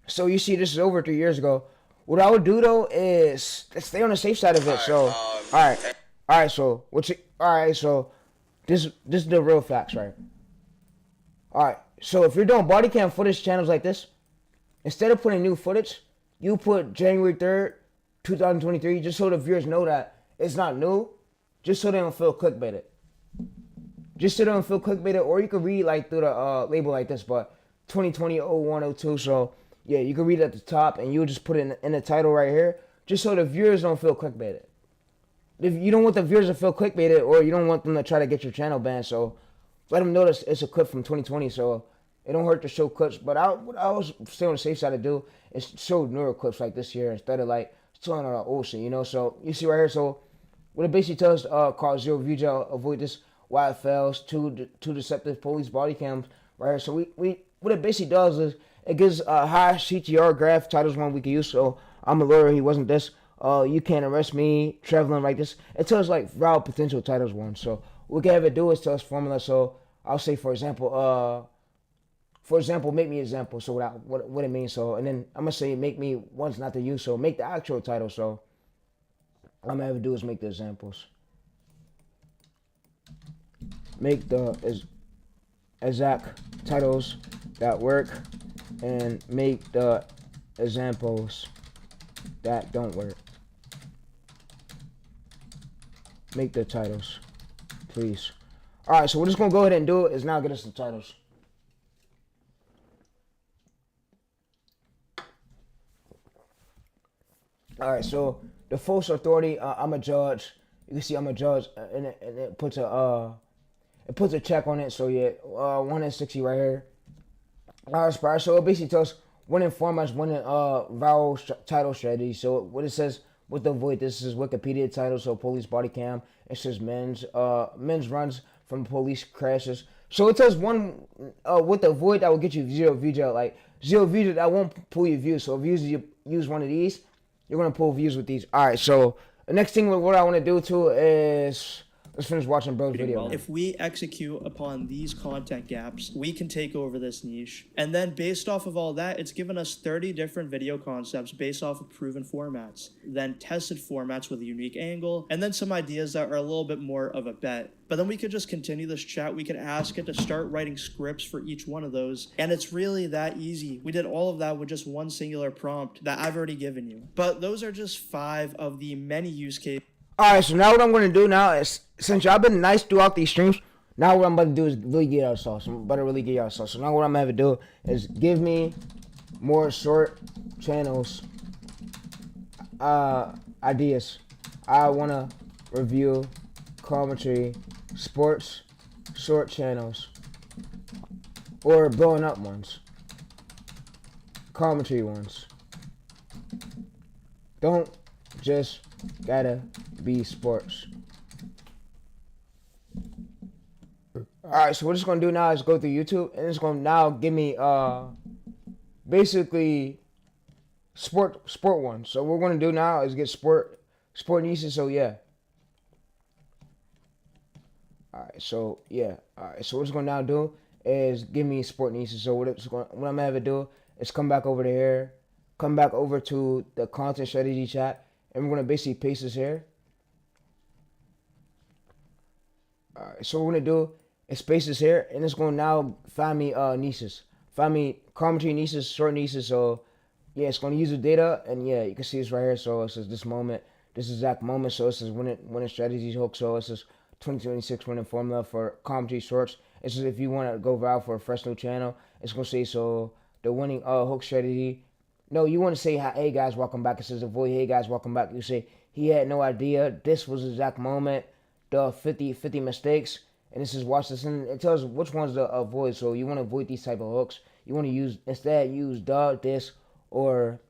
so you see this is over 3 years ago. What I would do though is stay on the safe side of it. So all right. So So this is the real facts, right? All right. So if you're doing body cam footage channels like this, instead of putting new footage, you put January 3rd, 2023, just so the viewers know that it's not new, just so they don't feel clickbaited. Or you can read like through the label like this, but 2020-01-02. So yeah, you can read it at the top, and you'll just put it in the title right here, just so the viewers don't feel clickbaited. If you don't want the viewers to feel clickbaited, or you don't want them to try to get your channel banned, so let them notice it's a clip from 2020, so it don't hurt to show clips. But what I was still on the safe side to do is show newer clips like this here instead of like showing on the old shit, you know. So you see right here, so what it basically tells cause zero view jail, avoid this, why it fails, two deceptive police body cams right here. So we what it basically does is it gives a high CTR graph, titles one we can use. So I'm a lawyer, he wasn't this. You can't arrest me, traveling like this. It tells like viral potential titles one. So what we can have it do is tell us formula. So I'll say for example, make me an example. So what it means. So and then I'm gonna say make me ones not to use. So make the actual title. So what I'm gonna have it do is make the examples. Make the exact titles that work, and make the examples that don't work. Make the titles, please. All right, so we're just gonna go ahead and do it. Is now get us the titles. All right, so the false authority. I'm a judge. You can see I'm a judge, and it puts a check on it. So yeah, 1 in 60 right here. Inspire. So it basically tells winning formats, winning viral title strategy. So what it says with the void, this is Wikipedia title. So police body cam. It says men's runs from police crashes. So it tells one with the void that will get you zero view jail. Like zero view jail, that won't pull your views. So if you use one of these, you're gonna pull views with these. All right. So the next thing what I want to do too is let's finish watching bro's video. If we execute upon these content gaps, we can take over this niche. And then based off of all that, it's given us 30 different video concepts based off of proven formats, then tested formats with a unique angle, and then some ideas that are a little bit more of a bet. But then we could just continue this chat. We could ask it to start writing scripts for each one of those. And it's really that easy. We did all of that with just one singular prompt that I've already given you. But those are just 5 of the many use cases. Alright, so now what I'm going to do now is, since y'all been nice throughout these streams, now what I'm about to do is really get y'all sauce. I'm about to really get y'all sauce. So now what I'm going to have to do is give me more short channels, ideas. I want to review, commentary, sports, short channels, or blowing up ones, commentary ones. Don't just gotta be sports. Alright, so what it's gonna do now is go through YouTube, and it's gonna now give me basically sport ones. So what we're gonna do now is get sport nieces. So yeah. Alright, so yeah. Alright, so what it's gonna now do is give me sport nieces. So what I'm gonna have it do is come back over to here, come back over to the content strategy chat, and we're gonna basically paste this here. Alright, so what we're gonna do is paste this here, and it's gonna now find me nieces. Find me commentary nieces, short nieces. So yeah, it's gonna use the data, and yeah, you can see this right here. So it says this moment, this exact moment. So it says winning strategies hook. So it says 2026 winning formula for commentary shorts. It says if you want to go viral for a fresh new channel, it's gonna say so the winning hook strategy. No, you want to say hey guys, welcome back. It says avoid hey guys, welcome back. You say he had no idea this was the exact moment. The 50 mistakes, and this is watch this, and it tells which ones to avoid. So you want to avoid these type of hooks. You want to use this, or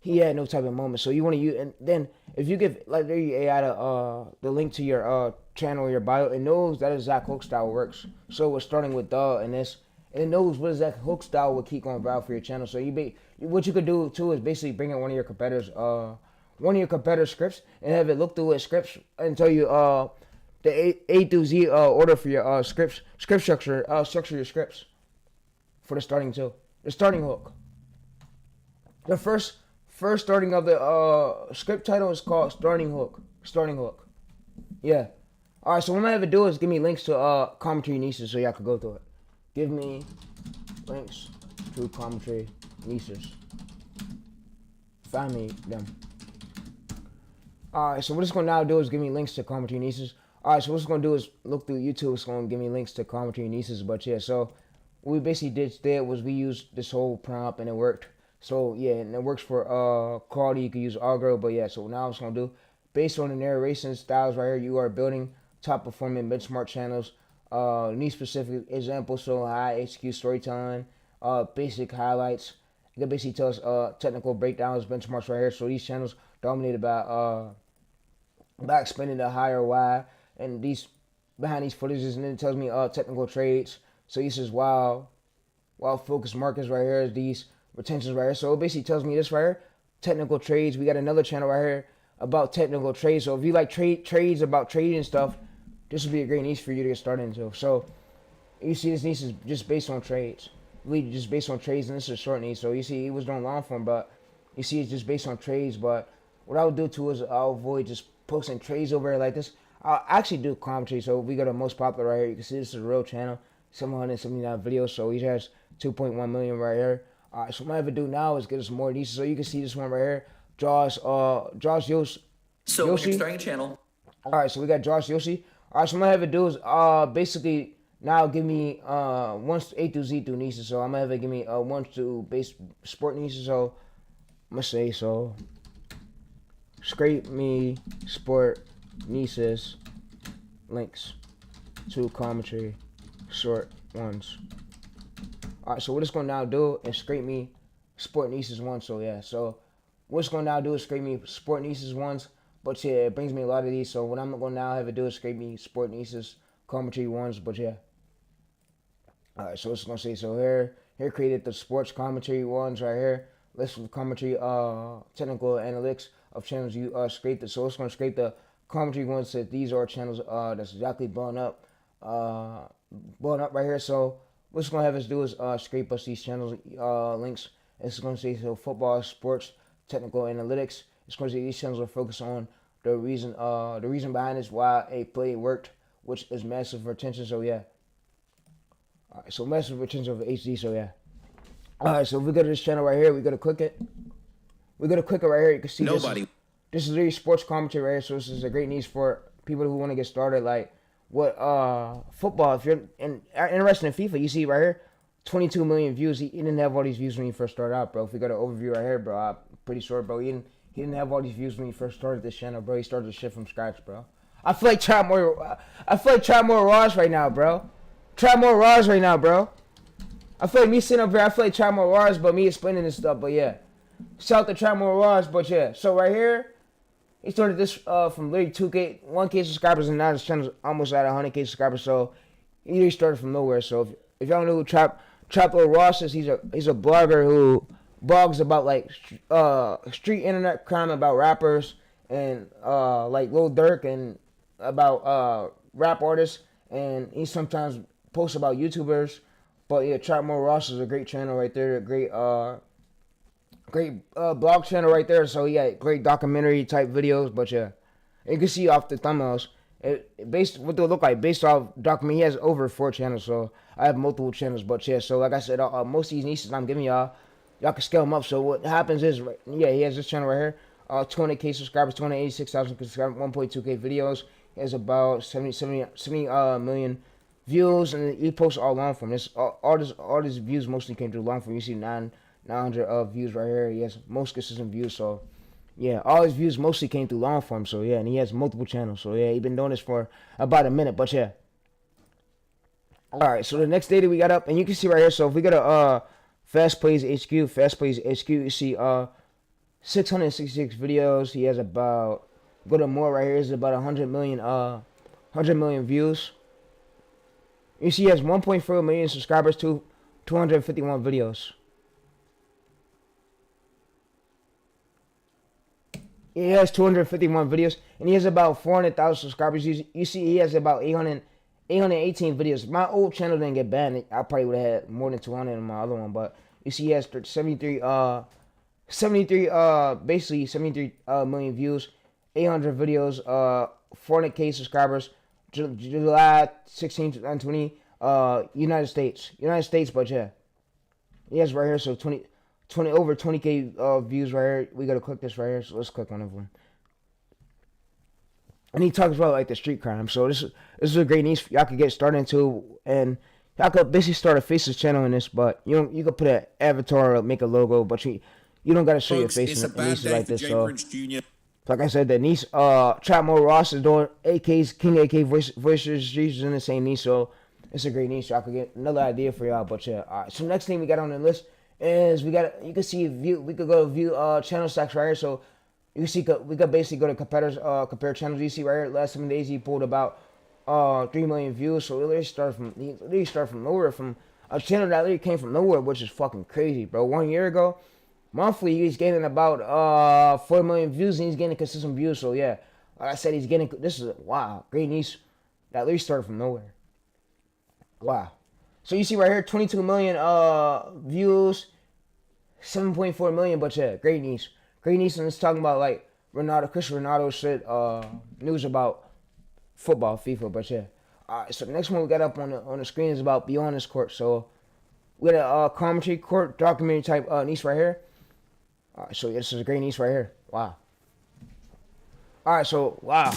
he had no type of moment. So you want to use, and then if you give like there you AI the link to your channel or your bio, it knows that exact hook style works. So we're starting with and this, and it knows what exact hook style will keep going viral for your channel. So what you could do too is basically bring in one of your competitors scripts and have it look through its scripts and tell you the A through Z order for your script structure your scripts for the starting hook. The first starting of the script title is called starting hook. Yeah. Alright, so what I'm gonna have to do is give me links to commentary nieces so y'all can go through it. Give me links to commentary nieces. Find me them. Alright, so what it's gonna now do is give me links to commentary nieces. Alright, so what it's gonna do is look through YouTube. It's gonna give me links to commentary nieces. But yeah, so what we basically did was we used this whole prompt and it worked. So yeah, and it works for Claude. You can use Algrow. But yeah, so now it's gonna do based on the narration styles right here. You are building top performing benchmark channels. Niche specific examples. So high HQ storytelling. Basic highlights. You can basically tell us technical breakdowns, benchmarks right here. So these channels dominated by expanding the higher Y. And these behind these footages, and then it tells me technical trades. So this is while focus markets right here is these retentions right here. So it basically tells me this right here, technical trades. We got another channel right here about technical trades. So if you like trades about trading and stuff, this would be a great niche for you to get started into. So you see this niche is just based on trades. Really just based on trades, and this is a short niche. So you see he was doing long form, but you see it's just based on trades. But what I would do too is I'll avoid just posting trades over here like this. I'll actually do commentary. So if we go to most popular right here, you can see this is a real channel, 779 videos. So he has 2.1 million right here. Alright, so what I'm gonna do now is get us more niches. So you can see this one right here, Josh Yoshi. So when you're starting a channel. Alright, so we got Josh Yoshi. Alright, so what I'm gonna have it do is basically now give me ones A through Z through niches. So I'm gonna have it give me ones to base sport niches. So I'm gonna say so scrape me sport nieces links to commentary short ones. Alright, so what it's gonna now do is scrape me sport nieces ones. So yeah, so what it's gonna now do is scrape me sport nieces ones. But yeah, it brings me a lot of these. So what I'm gonna now have it do is scrape me sport nieces commentary ones. But yeah. Alright, so it's gonna say so here created the sports commentary ones right here. List of commentary technical analytics of channels you scraped it. So it's gonna scrape the commentary ones that these are channels that's exactly blown up right here. So what's gonna have us do is scrape us these channels links. It's gonna say so football, sports, technical analytics. It's gonna say these channels are focused on the reason behind this why a play worked, which is massive retention. So yeah. Alright, so massive retention of HD. So yeah. Alright, so if we go to this channel right here, we gotta click it. We're gonna click it right here. You can see this is really sports commentary right here. So this is a great niche for people who want to get started. Like what football. If you're interested in FIFA, you see right here, 22 million views. He didn't have all these views when he first started out, bro. If we go to overview right here, bro, I'm pretty sure, bro, he didn't have all these views when he first started this channel, bro. He started the shit from scratch, bro. I feel like try more. I feel like try more Raws right now, bro. Try more Raws right now, bro. I feel like me sitting up here. I feel like try more Raws, but me explaining this stuff. But yeah, shout out to try more Raws. But yeah, so right here, he started this from literally 1K subscribers, and now his channel's almost at 100K subscribers. So he really started from nowhere. So if y'all know who Trap Lord Ross is, he's a blogger who blogs about like street internet crime, about rappers and like Lil Durk, and about rap artists, and he sometimes posts about YouTubers. But yeah, Trap More Ross is a great channel right there, a great blog channel right there. So yeah, great documentary type videos. But yeah, you can see off the thumbnails, based what they look like based off documentary. He has over 4 channels, so I have multiple channels. But yeah, so like I said, most of these nieces I'm giving y'all can scale them up. So what happens is, yeah, he has this channel right here, 200K subscribers, 286,000 subscribers, 1.2K videos. He has about 70 million views, and he posts all long form. All his views mostly came through long form. You see 900 views right here. He has most consistent views. So yeah, all his views mostly came through long form. So yeah, and he has multiple channels. So yeah, he's been doing this for about a minute. But yeah, all right. So the next day that we got up, and you can see right here. So if we go to Fast Plays HQ, you see 666 videos. He has about, go to more right here, is about 100 million views. You see he has 1.4 million subscribers, 251 videos. He has 251 videos, and he has about 400,000 subscribers. You see he has about 818 videos. My old channel didn't get banned. I probably would have had more than 200 in my other one, but you see he has 73 million views, 800 videos, 400K subscribers. July 16, 2020, United States, but yeah, he has right here. So 20 over 20K views right here. We gotta click this right here. So let's click one of them. And he talks about like the street crime. So this is a great niche y'all could get started into, and y'all could basically start a faceless channel in this. But you could put an avatar or make a logo, but you don't gotta show your face in niches like this. So like I said, the niece, Trap More Ross is doing AK's King AK voices. She's in the same niche, so it's a great niche. I could get another idea for y'all. But yeah, all right. So next thing we got on the list is you can see view. We could go view channel stacks right here. So you can see we could basically go to competitors, compare channels. You see right here, last 7 days he pulled about 3 million views. So he started from nowhere, from a channel that literally came from nowhere, which is fucking crazy, bro. 1 year ago. Monthly, he's getting about 4 million views, and he's getting consistent views. So yeah, like I said, he's getting. This is wow, great niche that literally started from nowhere. Wow. So you see right here, 22 million views, 7.4 million. But yeah, great niche, and it's talking about like Cristiano Ronaldo shit, news about football, FIFA. But yeah, all right. So the next one we got up on the screen is about Beyond This Court. So we got a commentary court documentary type niche right here. Alright, so this is a great niche right here. Wow. Alright, so wow.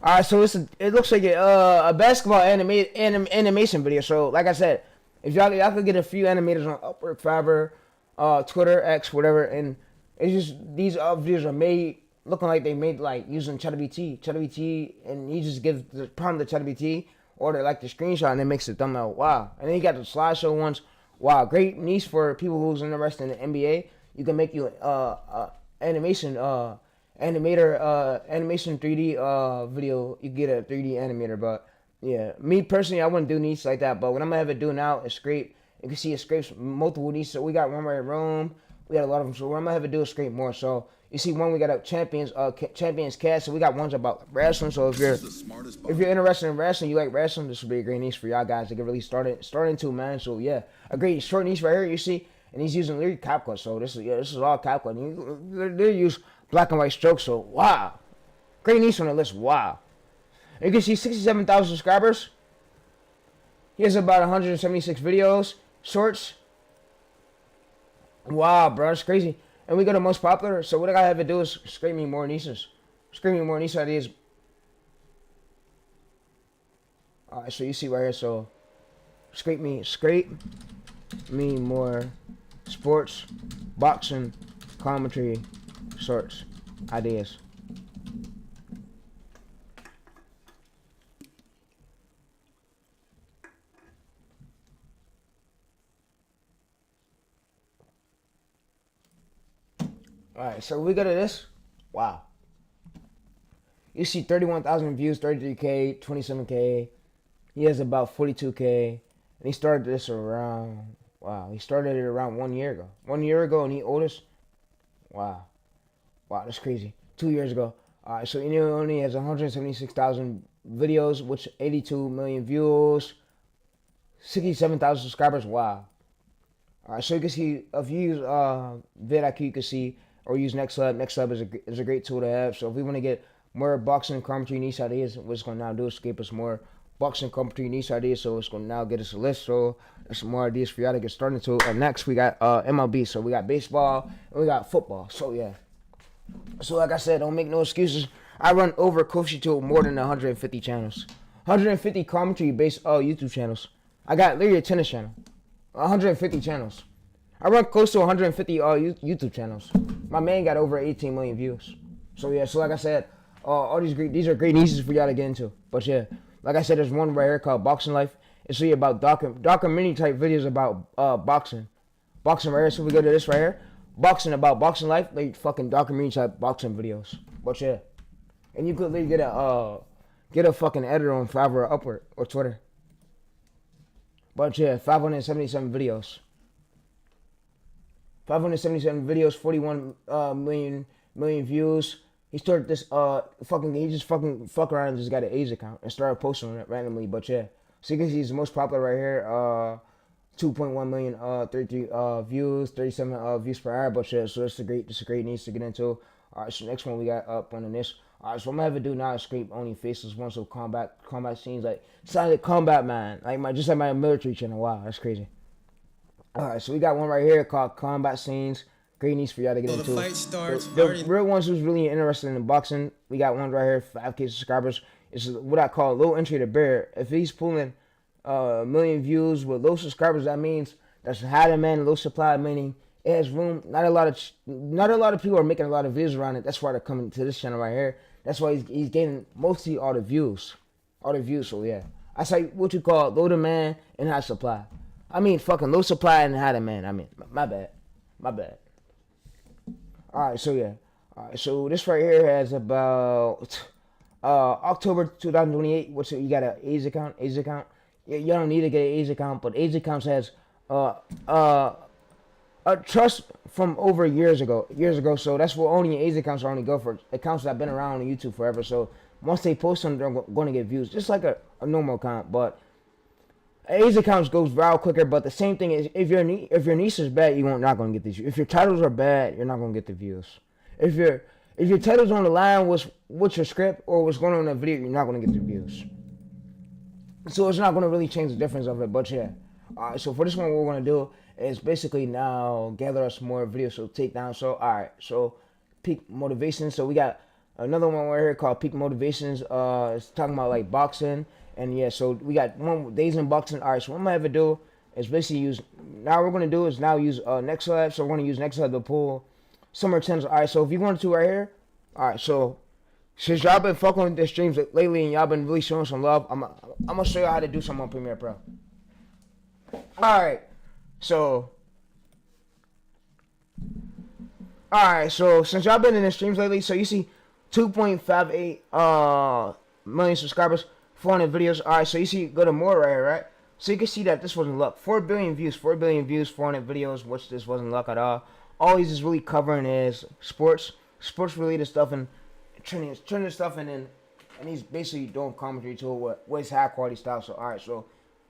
Alright, so it looks like a basketball animation video. So like I said, if y'all could get a few animators on Upwork, Fiverr, Twitter, X, whatever, and it's just these videos are made looking like they made like using ChatGPT, and you just give the prompt to ChatGPT or the screenshot, and it makes the thumbnail. Wow. And then you got the slideshow ones. Wow, great niche for people who's interested in the NBA. You can make you animation 3D video. You get a 3D animator. But yeah, me personally, I wouldn't do niche like that. But what I'm gonna have it do now is scrape. You can see it scrapes multiple niches. So we got one right in Rome. We got a lot of them. So what I'm gonna have it do is scrape more. So you see one, we got a champions cast. So we got ones about wrestling. So if you're interested in wrestling, you like wrestling, this would be a great niche for y'all guys to get really started into, man. So yeah, a great short niche right here. You see, and he's using literally CapCut. So this is all CapCut. They use black and white strokes. So wow, great niche on the list. Wow, and you can see 67,000 subscribers. He has about 176 videos, shorts. Wow, bro, that's crazy. And we go to most popular. So what I gotta have to do is scrape me more niches. Scrape me more niche ideas. Alright, so you see right here, so scrape me more sports, boxing, commentary, shorts, ideas. Alright, so we go to this. Wow. You see 31,000 views, 33K, 27K. He has about 42K. And he started this around, wow, he started it around 1 year ago. 1 year ago, and he oldest. Wow. Wow, that's crazy. 2 years ago. Alright, so he only has 176,000 videos, which 82 million views, 67,000 subscribers. Wow. Alright, so you can see, if you use vidIQ, you can see, or use NextLab. NextLab is a great tool to have. So if we want to get more boxing commentary niche ideas, what it's going to now do is give us more boxing commentary niche ideas. So it's going to now get us a list. So there's some more ideas for y'all to get started to. And next we got MLB. So we got baseball and we got football. So yeah. So like I said, don't make no excuses. I run over Koshi to more than 150 channels. 150 commentary based YouTube channels. I got literally a tennis channel. 150 channels. I run close to 150 YouTube channels. My man got over 18 million views. So yeah, so like I said, all these are great niches for y'all to get into. But yeah, like I said, there's one right here called Boxing Life. It's really about documentary type videos about boxing. Boxing right here. So we go to this right here. Boxing about boxing life, like fucking documentary type boxing videos. But yeah. And you could literally get a fucking editor on Fiverr or Upwork or Twitter. But yeah, 577 videos. 577 videos, 41 million views. He started this he just fuck around and just got an A's account and started posting on it randomly. But yeah, so you can see he's the most popular right here. 2.1 million 33 views, 37 views per hour. But yeah, so that's a great niche to get into. Alright, so next one we got up on this. Alright, so what I'm gonna have to do now is scrape only faceless ones, so combat scenes, like Silent Combat Man, just like my military channel. Wow, that's crazy. Alright, so we got one right here called Combat Scenes. Great niche for y'all to get into. The fight starts. The real ones who's really interested in boxing, we got one right here, 5K subscribers. It's what I call low entry to bear. If he's pulling a million views with low subscribers, that means that's high demand, low supply, meaning it has room. Not a lot of people are making a lot of videos around it. That's why they're coming to this channel right here. That's why he's getting mostly all the views. So yeah, I say what you call low demand and high supply. I mean fucking low supply and high demand. I mean my bad. Alright, so yeah. Alright, so this right here has about October 2028. What's it? You got an A's account? Yeah, you don't need to get an A's account, but A's accounts has a trust from over years ago. So that's what only A's accounts are only go for. Accounts that have been around on YouTube forever. So once they post them, they're going to get views, just like a normal account. But A's accounts goes viral quicker. But the same thing is, if your niche is bad, you're not going to get these. If your titles are bad, you're not going to get the views. If your titles on the line was what's your script or what's going on in the video, you're not going to get the views. So it's not going to really change the difference of it. But yeah. Alright, so for this one, what we're going to do is basically now gather us more videos, so take down. So alright, so peak motivation. So we got another one right here called peak motivations. It's talking about like boxing, and yeah, so we got one days in boxing. Alright, so what I'm gonna have to do is basically use NextLab. So we're gonna use NextLab to pull summer trends. Alright, so if you wanted to right here, alright, so since y'all been fucking with the streams lately and y'all been really showing some love, I'm gonna show you how to do something on Premiere Pro. Alright, so since y'all been in the streams lately, so you see 2.58 million subscribers, 400 videos. Alright, so you see go to more right here, right? So you can see that this wasn't luck. 4 billion views, 400 videos, which this wasn't luck at all. All he's just really covering is sports related stuff and trending stuff, and he's basically doing commentary to what his high quality style. So alright, so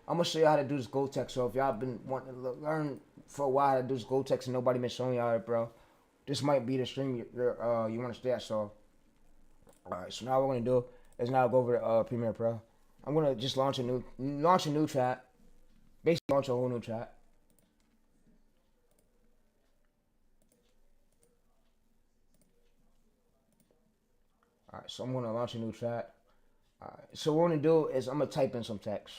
I'm gonna show you how to do this gold text. So if y'all been wanting to learn for a while how to do this gold text and nobody been showing y'all it, bro, this might be the stream you want to stay at. So alright, so now what we're gonna do is now go over to Premiere Pro. I'm gonna just launch a new chat, basically launch a whole new chat. Alright, so I'm gonna launch a new chat. Alright, so what we're gonna do is I'm gonna type in some text.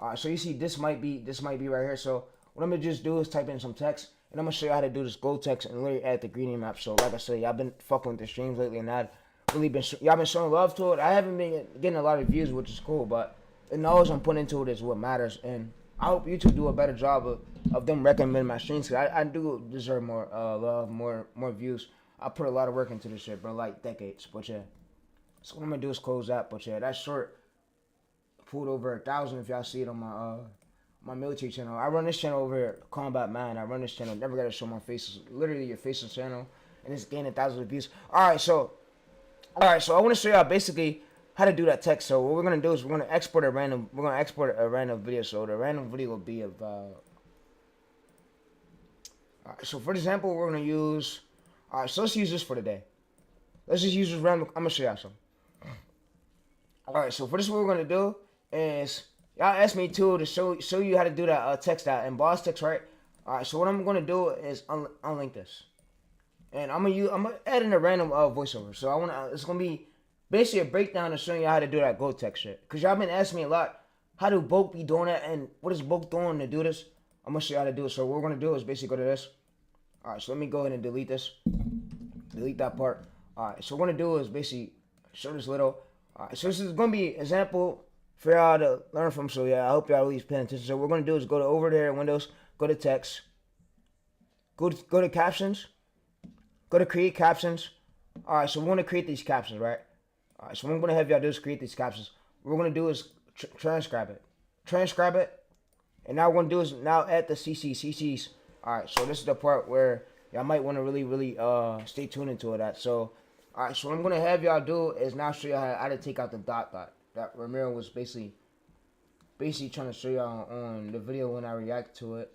Alright, so you see this might be right here. So what I'm gonna just do is type in some text, and I'm gonna show you how to do this gold text and literally add the greeting map. So like I said, y'all been fucking with the streams lately, and I've really been y'all been showing love to it. I haven't been getting a lot of views, which is cool, but the knowledge I'm putting into it is what matters. And I hope YouTube do a better job of them recommending my streams. Cause I do deserve more love, more views. I put a lot of work into this shit, bro, like decades. But yeah, so what I'm gonna do is close that. But yeah, that short pulled over 1,000 if y'all see it on my military channel. I run this channel over here, Combat Man. I run this channel. Never gotta show my faces. Literally your faceless channel, and it's gaining thousands of views. All right, so I want to show y'all basically how to do that text. So what we're gonna do is we're gonna export a random. We're gonna export a random video. So the random video will be about. All right, so for example, we're gonna use. All right, so let's use this for today. Let's just use this random. I'm gonna show y'all some. All right, so for this, what we're gonna do is y'all asked me too to show you how to do that text out in boss text, right? All right, so what I'm gonna do is unlink this, and I'm gonna add in a random voiceover. So it's gonna be basically a breakdown of showing you how to do that go text shit. Cause y'all been asking me a lot, how do Boke be doing that, and what is Boke doing to do this? I'm gonna show you how to do it. So what we're gonna do is basically go to this. All right, so let me go ahead and delete this, delete that part. All right, so what we're gonna do is basically show this little. All right, so this is gonna be example for y'all to learn from. So yeah, I hope y'all at least paying attention. So what we're gonna do is go to over there, Windows, go to text, go to captions, go to create captions. All right, so we want to create these captions, right? All right, so what I'm gonna have y'all do is create these captions. What we're gonna do is transcribe it, and now what we're gonna do is now add the CCs. All right, so this is the part where y'all might want to really stay tuned into it. So, all right, so what I'm gonna have y'all do is now show y'all how to take out the dot that Ramiro was basically trying to show y'all on the video when I react to it.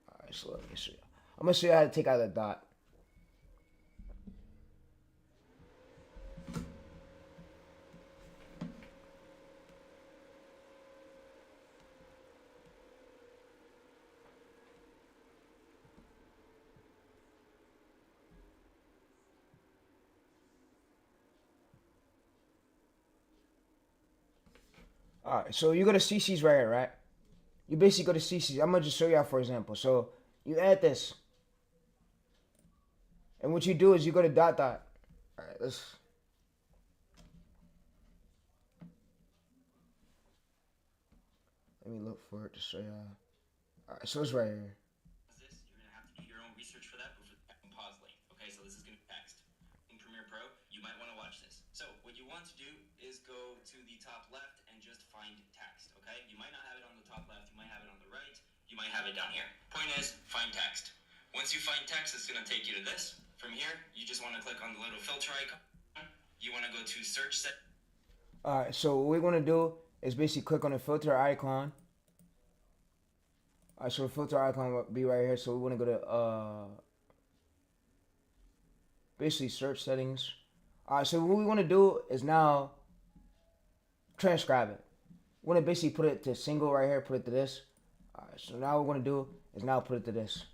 All right, so let me show you. I'm gonna show you how to take out the dot. Alright, so you go to CC's right here, right? You basically go to CC's. I'm gonna just show y'all for example. So you add this. And what you do is you go to dot. Alright, let me look for it to show y'all. Alright, so it's right here. You're gonna have to do your own research for that before pause link. Okay, so this is gonna be text. In Premiere Pro, you might want to watch this. So what you want to do is go to the top left and just find text. Okay, you might not have it on the top left, you might have it on the right, you might have it down here. Point is, find text. Once you find text, it's gonna take you to this. From here, you just want to click on the little filter icon. You want to go to search set. Alright, so what we're gonna do is basically click on the filter icon. Alright, so the filter icon will be right here. So we want to go to basically search settings. Alright, so what we want to do is now transcribe it. We want to basically put it to single right here, put it to this. Alright, so now what we're going to do is now put it to this.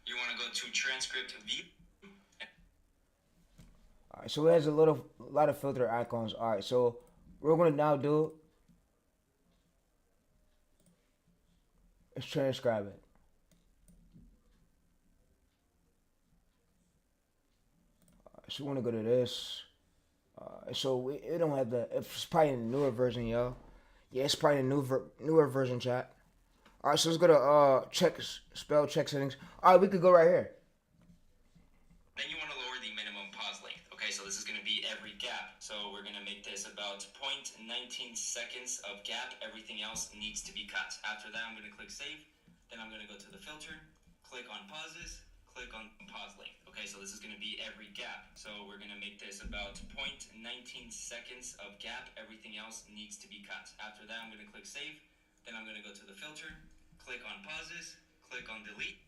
You want to go to transcript view. Alright, so it has a lot of filter icons. Alright, so what we're going to now do is transcribe it. So we want to go to this. So it don't have the. It's probably in the newer version, yo. Yeah, it's probably the newer version, chat. All right, so let's go to spell check settings. All right, we could go right here. Then you want to lower the minimum pause length. Okay, so this is going to be every gap. So we're going to make this about 0.19 seconds of gap. Everything else needs to be cut. After that, I'm going to click save. Then I'm going to go to the filter, click on pauses, click on pause length. Okay, so this is going to be every gap. So we're going to make this about 0.19 seconds of gap. Everything else needs to be cut. After that, I'm going to click save. Then I'm going to go to the filter, click on pauses, click on delete.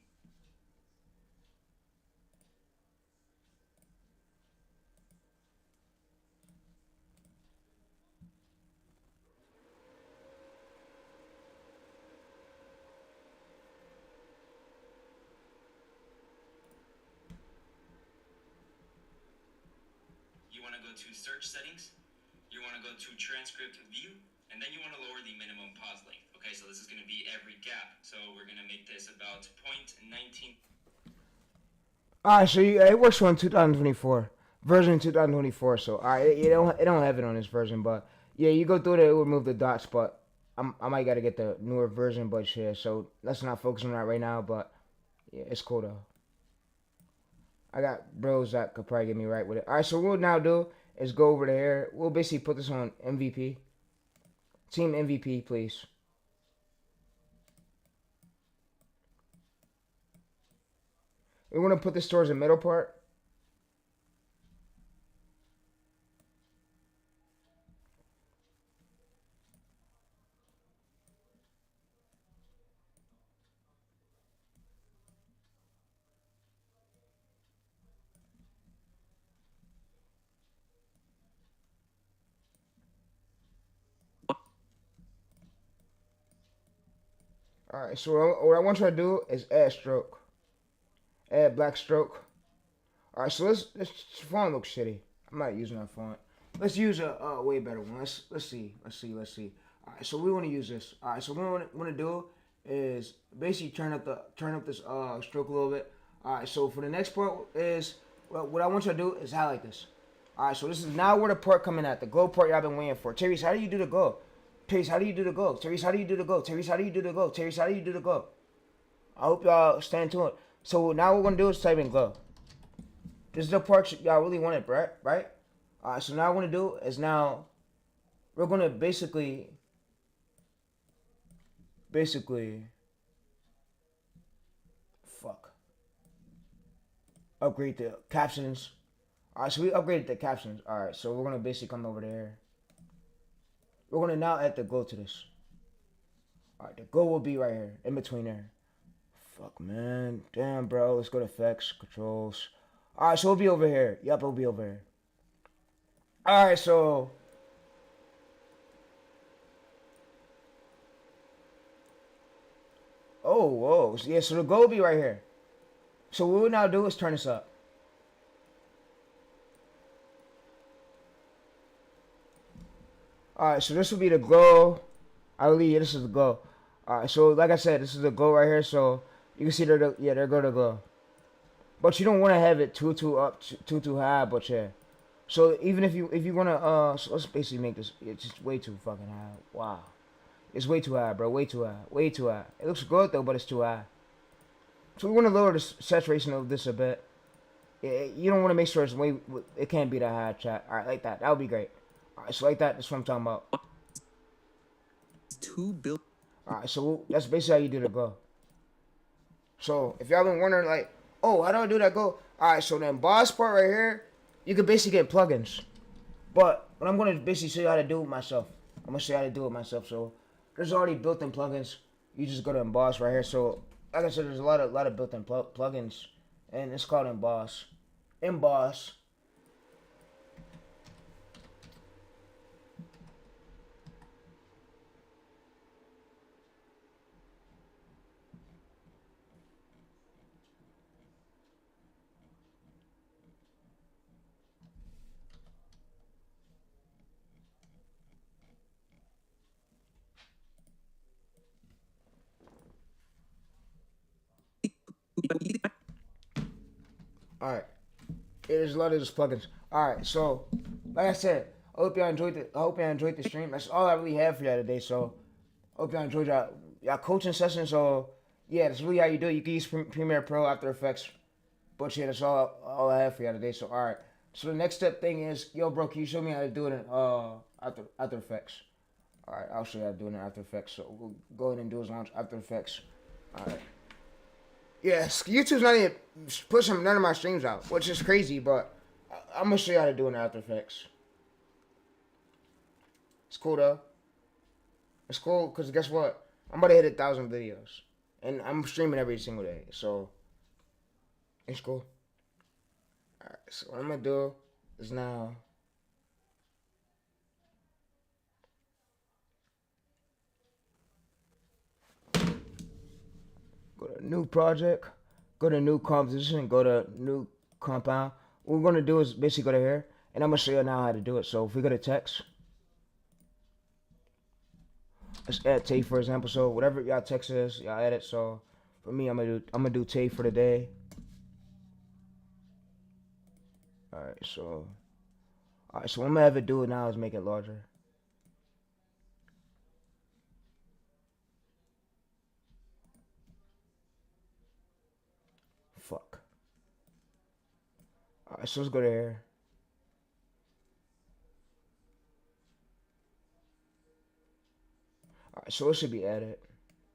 You want to go to search settings, you want to go to transcript view, and then you want to lower the minimum pause length. Okay, so this is going to be every gap. So we're going to make this about 0.19. Alright, so it works on 2024 version 2024. So alright, it don't have it on this version, but yeah, you go through there, it will remove the dots. But I might gotta get the newer version, but yeah. So let's not focus on that right now. But yeah, it's cool though. I got bros that could probably get me right with it. All right, so what we'll now do is go over there. We'll basically put this on MVP. Team MVP, please. We want to put this towards the middle part. All right, so what I want you to do is add stroke. Add black stroke. All right, so this font looks shitty. I'm not using that font. Let's use a way better one. Let's see. All right, so we want to use this. All right, so what we want to do is basically turn up this stroke a little bit. All right, so for the next part is what I want you to do is highlight this. All right, so this is now where the part coming at, the glow part y'all been waiting for. Therese, how do you do the glow? Therese, how do you do the glow? Therese, how do you do the glow? Therese, how do you do the glow? Therese, how do you do the glow? I hope y'all stand to it. So now what we're gonna do is type in glow. This is the part y'all really wanted, right? All right, so now what we're gonna do is now we're gonna basically upgrade the captions. All right, so we upgraded the captions. All right, so we're gonna basically come over there. We're gonna now add the glow to this. All right, the glow will be right here, in between there. Fuck, man. Damn, bro. Let's go to effects, controls. All right, so it'll be over here. Yep, it'll be over here. All right, so oh, whoa. Yeah, so the glow will be right here. So what we'll now do is turn this up. Alright, so this will be the glow. I believe this is the glow. Alright, so like I said, this is the glow right here. So you can see there go the glow. But you don't want to have it too up, too high. But yeah. So even if you wanna so let's basically make this. It's just way too fucking high. Wow, it's way too high, bro. Way too high. It looks good though, but it's too high. So we want to lower the saturation of this a bit. You don't want to make sure it's way. It can't be that high, chat. All right, like that. That would be great. All right, so like that. That's what I'm talking about. 2 billion. All right, so that's basically how you do the glow. So if y'all been wondering, like, oh, how do I do that glow? All right, so then boss part right here, you can basically get plugins. But what I'm gonna basically show you how to do it myself. I'm gonna show you how to do it myself. So there's already built-in plugins. You just go to emboss right here. So like I said, there's a lot of built-in plugins, and it's called emboss. Emboss. Alright. There's a lot of those plugins. Alright, so like I said, I hope y'all enjoyed the stream. That's all I really have for y'all today. So I hope y'all enjoyed y'all coaching session. So yeah, that's really how you do it. You can use Premiere Pro, After Effects. But yeah, that's all I have for y'all today. So alright. So the next step thing is, yo bro, can you show me how to do it in After Effects? Alright, I'll show you how to do it in After Effects. So we'll go ahead and do his launch After Effects. Alright. Yes, YouTube's not even pushing none of my streams out, which is crazy, but I'm gonna show you how to do it in After Effects. It's cool though. It's cool because guess what? I'm about to hit 1,000 videos, and I'm streaming every single day, so it's cool. Alright, so what I'm gonna do is now go to new project, go to new composition, go to new compound. What we're gonna do is basically go to here, and I'm gonna show you now how to do it. So if we go to text, let's add tape for example. So whatever y'all text is, y'all add it. So for me, I'm gonna do tape for the day. Alright, so what I'm gonna have it do now is make it larger. fuck. Alright, so let's go there. Alright, so it should be added.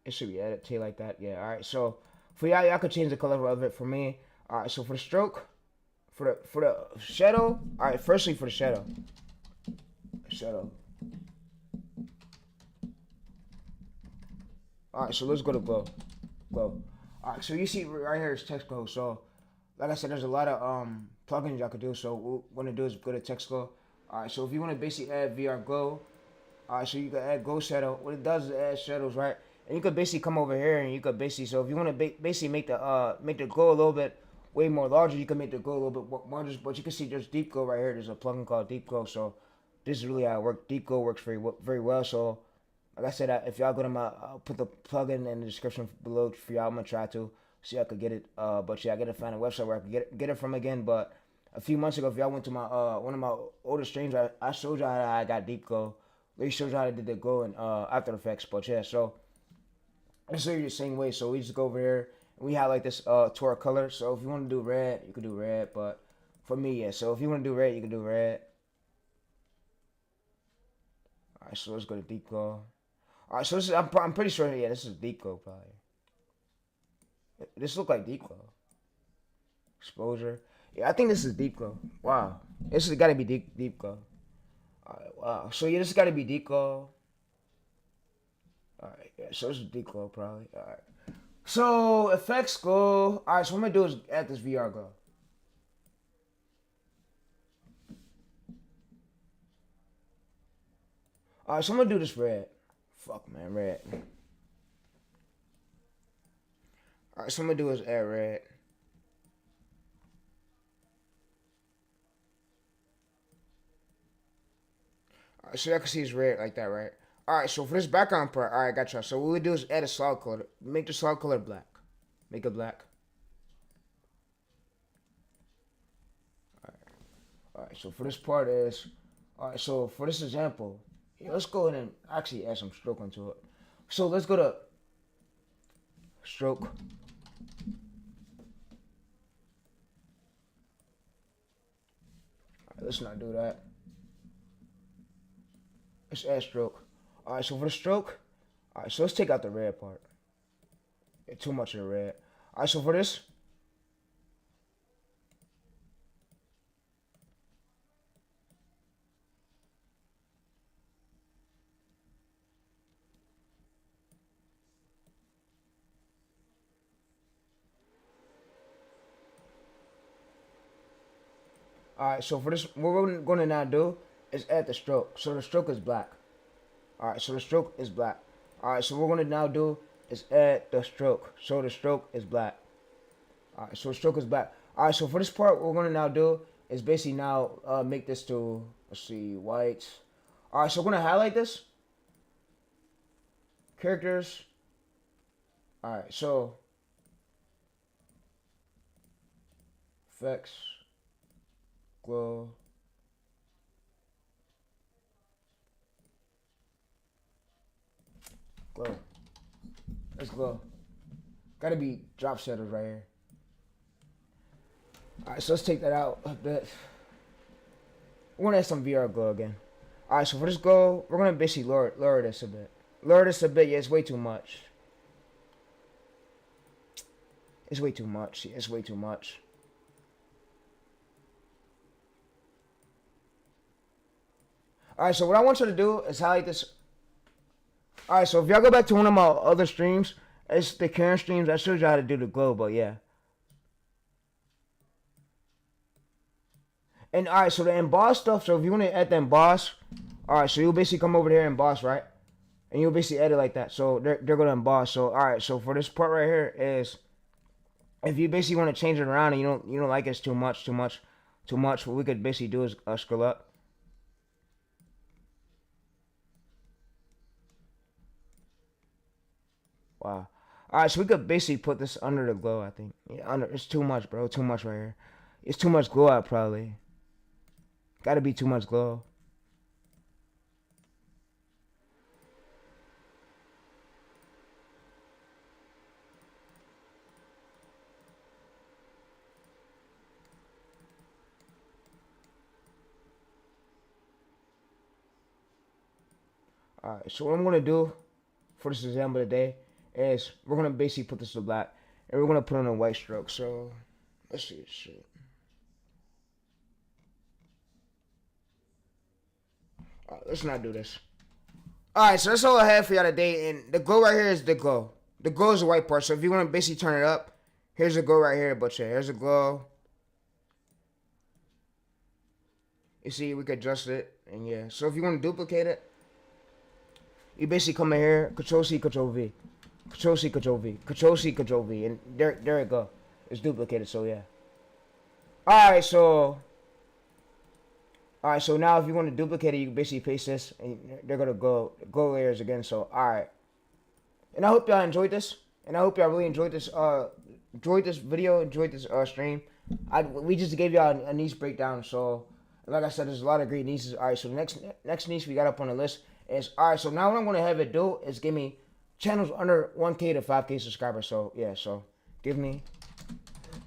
It should be added to you like that. Yeah, alright. So for y'all could change the color of it. For me, alright, so for the stroke, for the shadow, alright, firstly for the shadow. Shadow. Alright, so let's go to glow. Glow. Alright, so you see right here is text glow. So like I said, there's a lot of plugins y'all could do. So what we want to do is go to text glow. Alright, so if you want to basically add VR glow, alright, so you can add glow shadow. What it does is add shadows, right? And you could basically come over here and you could basically, so if you want to basically make the glow a little bit way more larger, you can make the glow a little bit more larger. But you can see there's deep glow right here. There's a plugin called deep glow. So this is really how it works. Deep glow works very well. So like I said, if y'all go to my, I'll put the plugin in the description below for y'all. I'm gonna try to see if I could get it. But yeah, I gotta find a website where I can get it from again. But a few months ago, if y'all went to my one of my older streams, I showed y'all how I got deep glow. They showed you how to do the glow in After Effects. But yeah, so it's literally the same way. So we just go over here and we highlight this to our color. So if you want to do red, you can do red. But for me, yeah. So if you want to do red, you can do red. Alright, so let's go to deep glow. Alright, so this is, I'm pretty sure, yeah, this is deep glow probably. This look like deep glow. Exposure. Yeah, I think this is deep glow. Wow. This has got to be deep glow. Alright, wow. So yeah, this has got to be deep glow. Alright, yeah, so this is deep glow probably. Alright. So, effects glow. Alright, so what I'm going to do is add this VR glow. Alright, so I'm going to do this red. Fuck, man, red. Alright, so I'm going to do is add red. Alright, so y'all can see it's red like that, right? Alright, so for this background part, alright, gotcha. So what we do is add a solid color. Make the solid color black. Make it black. Alright, so for this part is, alright, so for this example, yeah, let's go ahead and actually add some stroke into it. So let's go to stroke. Alright, let's not do that. Let's add stroke. Alright, so for the stroke, alright, so let's take out the red part. Yeah, too much of the red. Alright, so for this, alright, so for this, what we're going to now do is add the stroke. So the stroke is black. Alright, so the stroke is black. Alright, so what we're going to now do is add the stroke. So the stroke is black. Alright, so the stroke is black. Alright, so for this part, what we're going to now do is basically now make this to, let's see, white. Alright, so we're going to highlight this. Characters. Alright, so effects. Glow. Glow. Let's glow. Gotta be drop shadows right here. Alright, so let's take that out a bit. We're gonna add some VR glow again. Alright, so for this glow, we're gonna basically lower this a bit. Lower this a bit, yeah, it's way too much. It's way too much. Yeah, it's way too much. Alright, so what I want you to do is highlight this. Alright, so if y'all go back to one of my other streams, it's the Karen streams, I showed you how to do the glow, but yeah. And alright, so the emboss stuff, so if you want to add the emboss, alright, so you'll basically come over here and emboss, right? And you'll basically add it like that. So they're gonna emboss. So alright, so for this part right here is, if you basically want to change it around and you don't like it's too much, what we could basically do is scroll up. Wow. Alright, so we could basically put this under the glow, I think. Yeah, under. It's too much, bro. Too much right here. It's too much glow out, probably. Gotta be too much glow. Alright, so what I'm gonna do for this example today is we're gonna basically put this to black and we're gonna put on a white stroke. So let's see this shit. Alright, let's not do this. Alright, so that's all I have for y'all today. And the glow right here is the glow. The glow is the white part. So if you want to basically turn it up, here's the glow right here. But yeah, here's the glow. You see, we could adjust it. And yeah, so if you want to duplicate it, you basically come in here, Control C, Control V. Control C, Control V. Control C, Control V. And there it go. It's duplicated, so yeah. Alright, so now if you want to duplicate it, you can basically paste this, and they're gonna go layers again. So alright, and I hope y'all enjoyed this, and I hope y'all really enjoyed this video, enjoyed this stream. We just gave y'all a niche breakdown. So like I said, there's a lot of great niches. Alright, so the next niche we got up on the list is alright. So now what I'm gonna have it do is give me channels under 1K to 5K subscribers. So yeah, so give me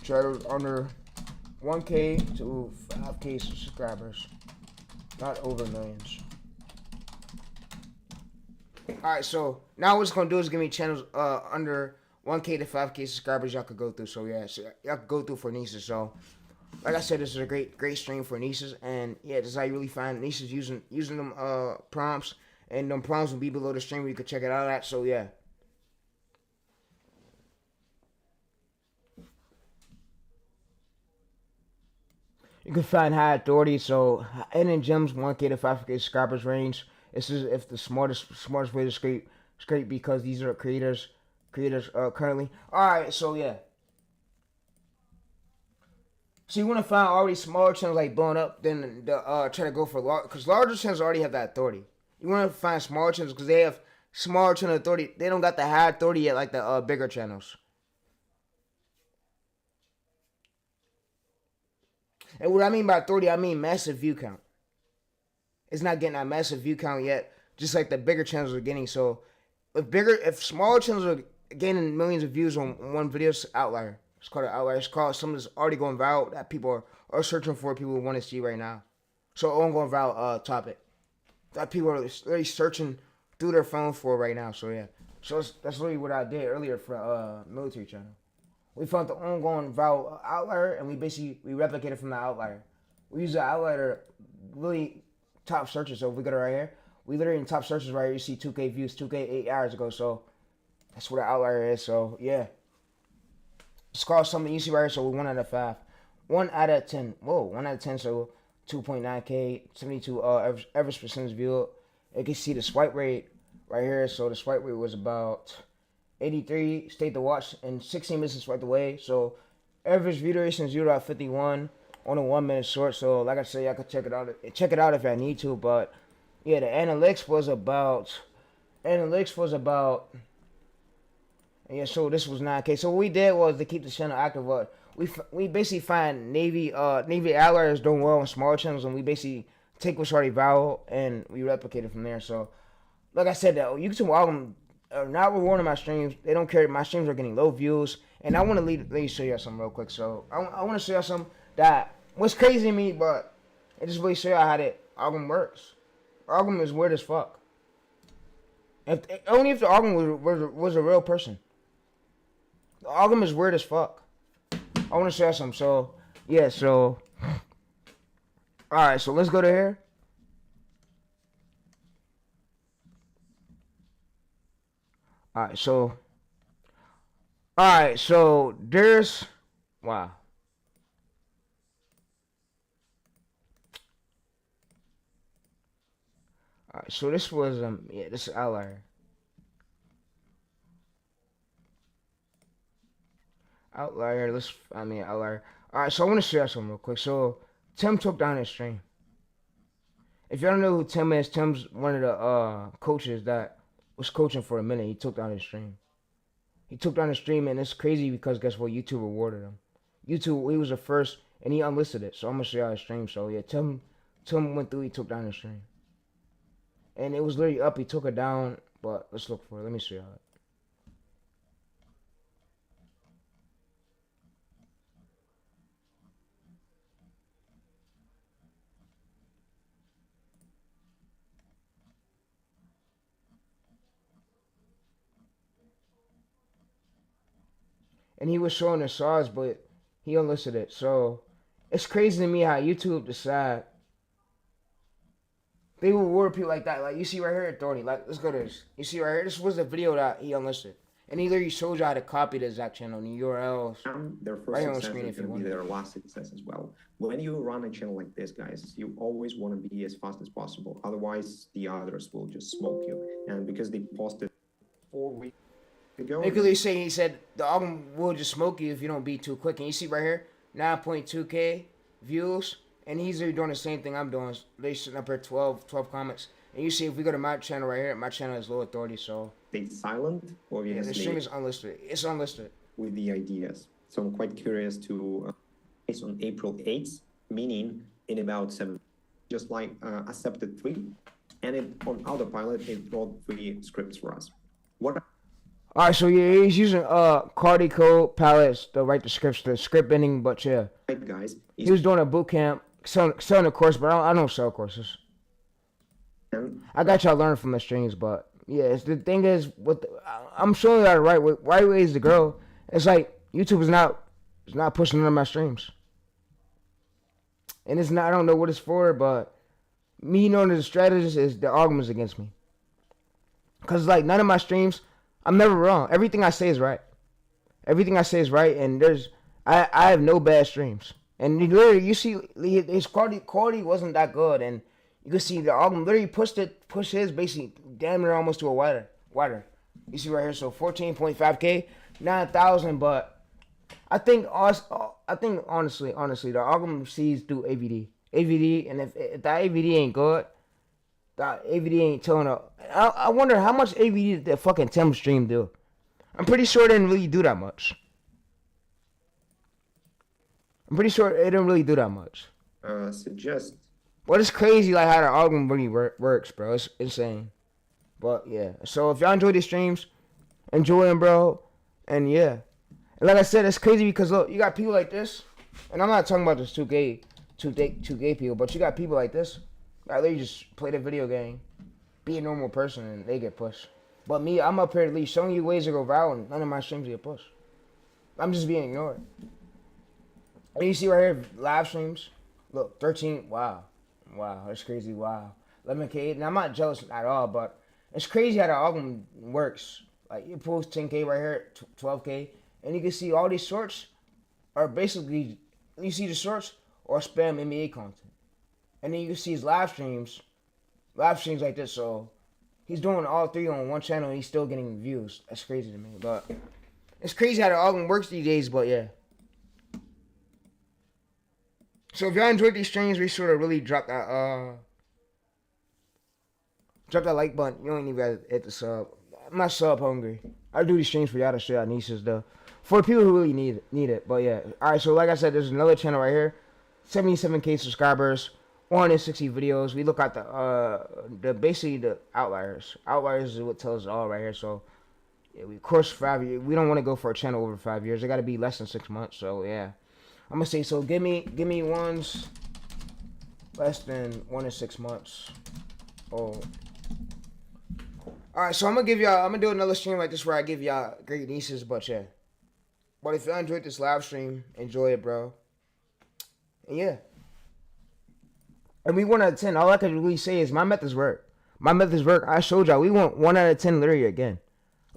channels under 1K to 5K subscribers. Not over millions. Alright, so now what it's gonna do is give me channels under 1K to 5K subscribers y'all could go through. So yeah, so y'all could go through for niches. So like I said, this is a great stream for niches, and yeah, this is how you really find niches using them prompts, and them prompts will be below the stream where you can check it out at. So yeah. You can find high authority, so hidden gems 1K to 5K subscribers range. This is if the smartest way to scrape because these are creators currently. Alright, so yeah. So you want to find already smaller channels like blowing up, then try to go for large, because larger channels already have that authority. You want to find smaller channels because they have smaller channel authority. They don't got the high authority yet like the bigger channels. And what I mean by authority, I mean massive view count. It's not getting that massive view count yet, just like the bigger channels are getting. So if smaller channels are gaining millions of views on one video, it's an outlier. It's called an outlier. It's called something that's already going viral that people are searching for, people want to see right now. So ongoing viral topic that people are really searching through their phone for right now. So yeah, so that's really what I did earlier for military channel. We found the ongoing viral outlier, and we replicated from the outlier. We use the outlier really top searches. So if we go to right here, we literally in top searches right here, you see 2K views, 2K 8 hours ago. So that's what the outlier is. So yeah, it's called something you see right here. So we're 1 out of 5, 1 out of 10. Whoa, 1 out of 10. So 2.9K, 72 average percentage view. You can see the swipe rate right here. So the swipe rate was about 83 stayed to watch and 16 minutes to swipe away. So average view duration 0.51 on a 1 minute short. So like I said, y'all can check it out. Check it out if y'all need to. But yeah, the analytics was about. Yeah, so this was 9K. So what we did was to keep the channel active. We basically find Navy outliers doing well on smaller channels, and we basically take what's already viral and we replicate it from there. So like I said, that YouTube algorithm are not rewarding my streams. They don't care. My streams are getting low views, and I want to let you show y'all something real quick. So I want to show y'all something that was crazy to me, but it just really show y'all how the algorithm works. The algorithm is weird as fuck. Only if the algorithm was a real person. The algorithm is weird as fuck. I want to show y'all something. So yeah, so all right, so let's go to here. Alright, so there's wow. Alright, so this was this is outlier. Outlier, outlier. Alright, so I want to share something real quick. So Tim took down his stream. If y'all don't know who Tim is, Tim's one of the coaches that was coaching for a minute. He took down his stream. And it's crazy because guess what? YouTube rewarded him. YouTube, he was the first, and he unlisted it. So I'm gonna show y'all his stream. So yeah, Tim went through. He took down his stream, and it was literally up. He took it down, but let's look for it. Let me show y'all it. and he was showing the SARS, but he unlisted it. So it's crazy to me how YouTube decide they will reward people like that. Like you see right here, Thorny. Like let's go to this. You see right here, this was the video that he unlisted, and he literally showed you how to copy the exact channel and the URLs. Their first right on success screen is if you going to be want. their last success as well. When you run a channel like this, guys, you always want to be as fast as possible. Otherwise, the others will just smoke you. And because they posted 4 weeks ago, Basically, he said the album will just smoke you if you don't be too quick. And you see right here, 9.2K views, and he's doing the same thing I'm doing. They sitting up here 12 comments. And you see if we go to my channel right here, my channel is low authority, so they silent, yeah, the stream obviously, is unlisted. It's unlisted. with the ideas. So I'm quite curious to, it's on April 8th, meaning in about 7, just like accepted 3, and on autopilot, it wrote 3 scripts for us. What All right, so yeah, he's using Cardi code palettes to write the scripts, the script ending, but yeah, right, guys, he was doing a boot camp, selling a course, but I don't sell courses. I got y'all learning from the streams, but yeah, the thing is, I'm showing you how the right way is to grow. It's like YouTube is not pushing none of my streams, and it's not. I don't know what it's for, but me knowing the strategist is the arguments against me, cause like none of my streams, I'm never wrong. Everything I say is right. Everything I say is right, and I have no bad streams. And literally, you see, his quality wasn't that good, and you can see the album literally pushed his basically damn near almost to a wider. You see right here, so 14.5K, 9,000. But I think honestly, the album sees through AVD, and if that AVD ain't good, that AVD ain't telling her. I wonder how much AVD did the fucking Tim stream do. I'm pretty sure it didn't really do that much. I'm pretty sure it didn't really do that much. Suggest. But it's crazy like how the algorithm really works, bro. It's insane. But yeah, so if y'all enjoy these streams, enjoy them, bro. And yeah, and like I said, it's crazy because look, you got people like this, and I'm not talking about just two gay people, but you got people like this. Like they just play the video game, be a normal person, and they get pushed. But me, I'm up here at least showing you ways to go viral, and none of my streams get pushed. I'm just being ignored. And you see right here, live streams. Look, 13. Wow, that's crazy. Wow, 11K. And I'm not jealous at all, but it's crazy how the album works. Like you post 10K right here, 12K, and you can see all these shorts are basically, you see the shorts or spam NBA content. And then you can see his live streams like this. So he's doing all 3 on one channel and he's still getting views. That's crazy to me. But it's crazy how the album works these days, but yeah. So if y'all enjoyed these streams, be sure to really drop that like button. You don't even gotta hit the sub. I'm not sub hungry. I do these streams for y'all to show y'all nieces though. For people who really need it. But yeah. Alright, so like I said, there's another channel right here. 77K subscribers, 160 videos. We look at the basically the outliers. Outliers is what tells us all right here. So yeah, we course 5 years. We don't want to go for a channel over 5 years. It gotta be less than 6 months. So yeah. I'm gonna say so. Give me ones less than 1 to 6 months. Oh. All right, so I'm gonna do another stream like this where I give y'all great nieces, but yeah. But if y'all enjoyed this live stream, enjoy it, bro. And yeah. And we 1 out of 10. All I can really say is my methods work. I showed y'all. We want 1 out of 10 literally again.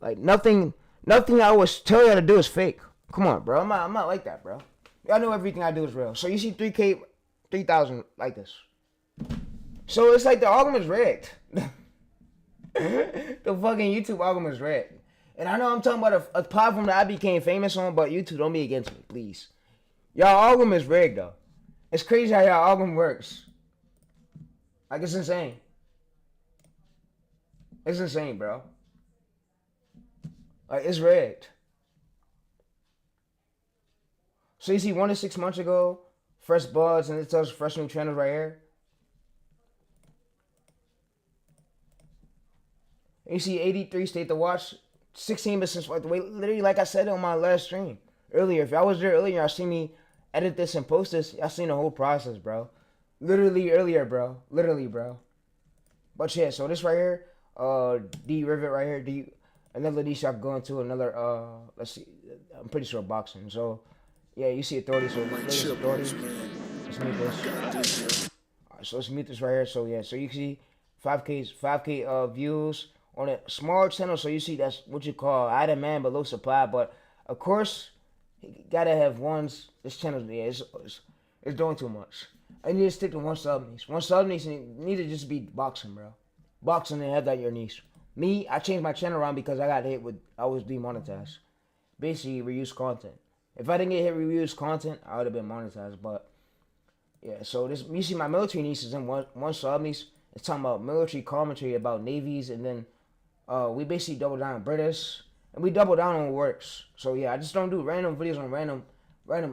Like nothing I was tell y'all to do is fake. Come on, bro. I'm not like that, bro. Y'all know everything I do is real. So you see 3K, 3,000 like this. So it's like the algorithm is rigged. The fucking YouTube algorithm is rigged. And I know I'm talking about a platform that I became famous on, but YouTube, don't be against me, please. Y'all algorithm is rigged, though. It's crazy how y'all algorithm works. Like, it's insane. It's insane, bro. Like, it's rigged. So you see 1 to 6 months ago, fresh buds, and it tells fresh new channels right here. And you see 83 state to watch, 16% like the way, literally like I said on my last stream earlier. If y'all was there earlier, y'all see me edit this and post this, y'all seen the whole process, bro. Literally earlier, bro. Literally, bro. But yeah, so this right here, D Rivet right here, Another niche I could go into, another, let's see, I'm pretty sure boxing. So, yeah, you see authority, so let's authority. Let's mute this. Alright, so let's mute this right here. So, yeah, so you can see 5K views on a small channel. So you see that's what you call high demand but low supply. But, of course, you gotta have ones. This channel, yeah, it's doing too much. I need to stick to one sub niche. One sub niche need to just be boxing, bro. Boxing and have that your niche. Me, I changed my channel around because I got hit with, I was demonetized. Basically, reuse content. If I didn't get hit with reuse content, I would have been monetized. But, yeah, so this, you see my military niche is in one sub niche. It's talking about military commentary about navies. And then we basically double down on British. And we double down on what works. So, yeah, I just don't do random videos on random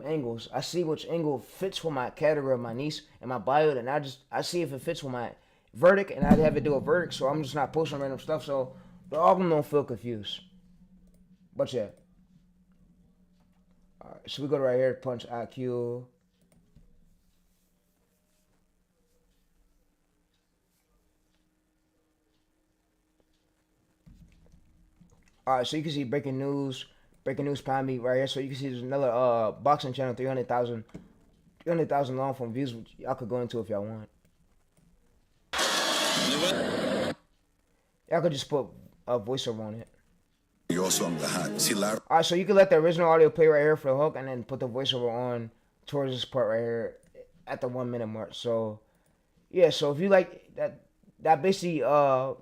angles. I see which angle fits with my category of my niche and my bio, and I see if it fits with my verdict, and I'd have it do a verdict, so I'm just not posting random stuff, so the album don't feel confused. But yeah. Alright, so we go to right here, punch IQ. Alright, so you can see breaking news behind me right here. So you can see there's another boxing channel, 300,000 long form views, which y'all could go into if y'all want. Y'all could just put a voiceover on it. You're also on the hot. See, Larry. Alright, so you can let the original audio play right here for the hook, and then put the voiceover on towards this part right here at the 1 minute mark. So yeah, so if you like that basically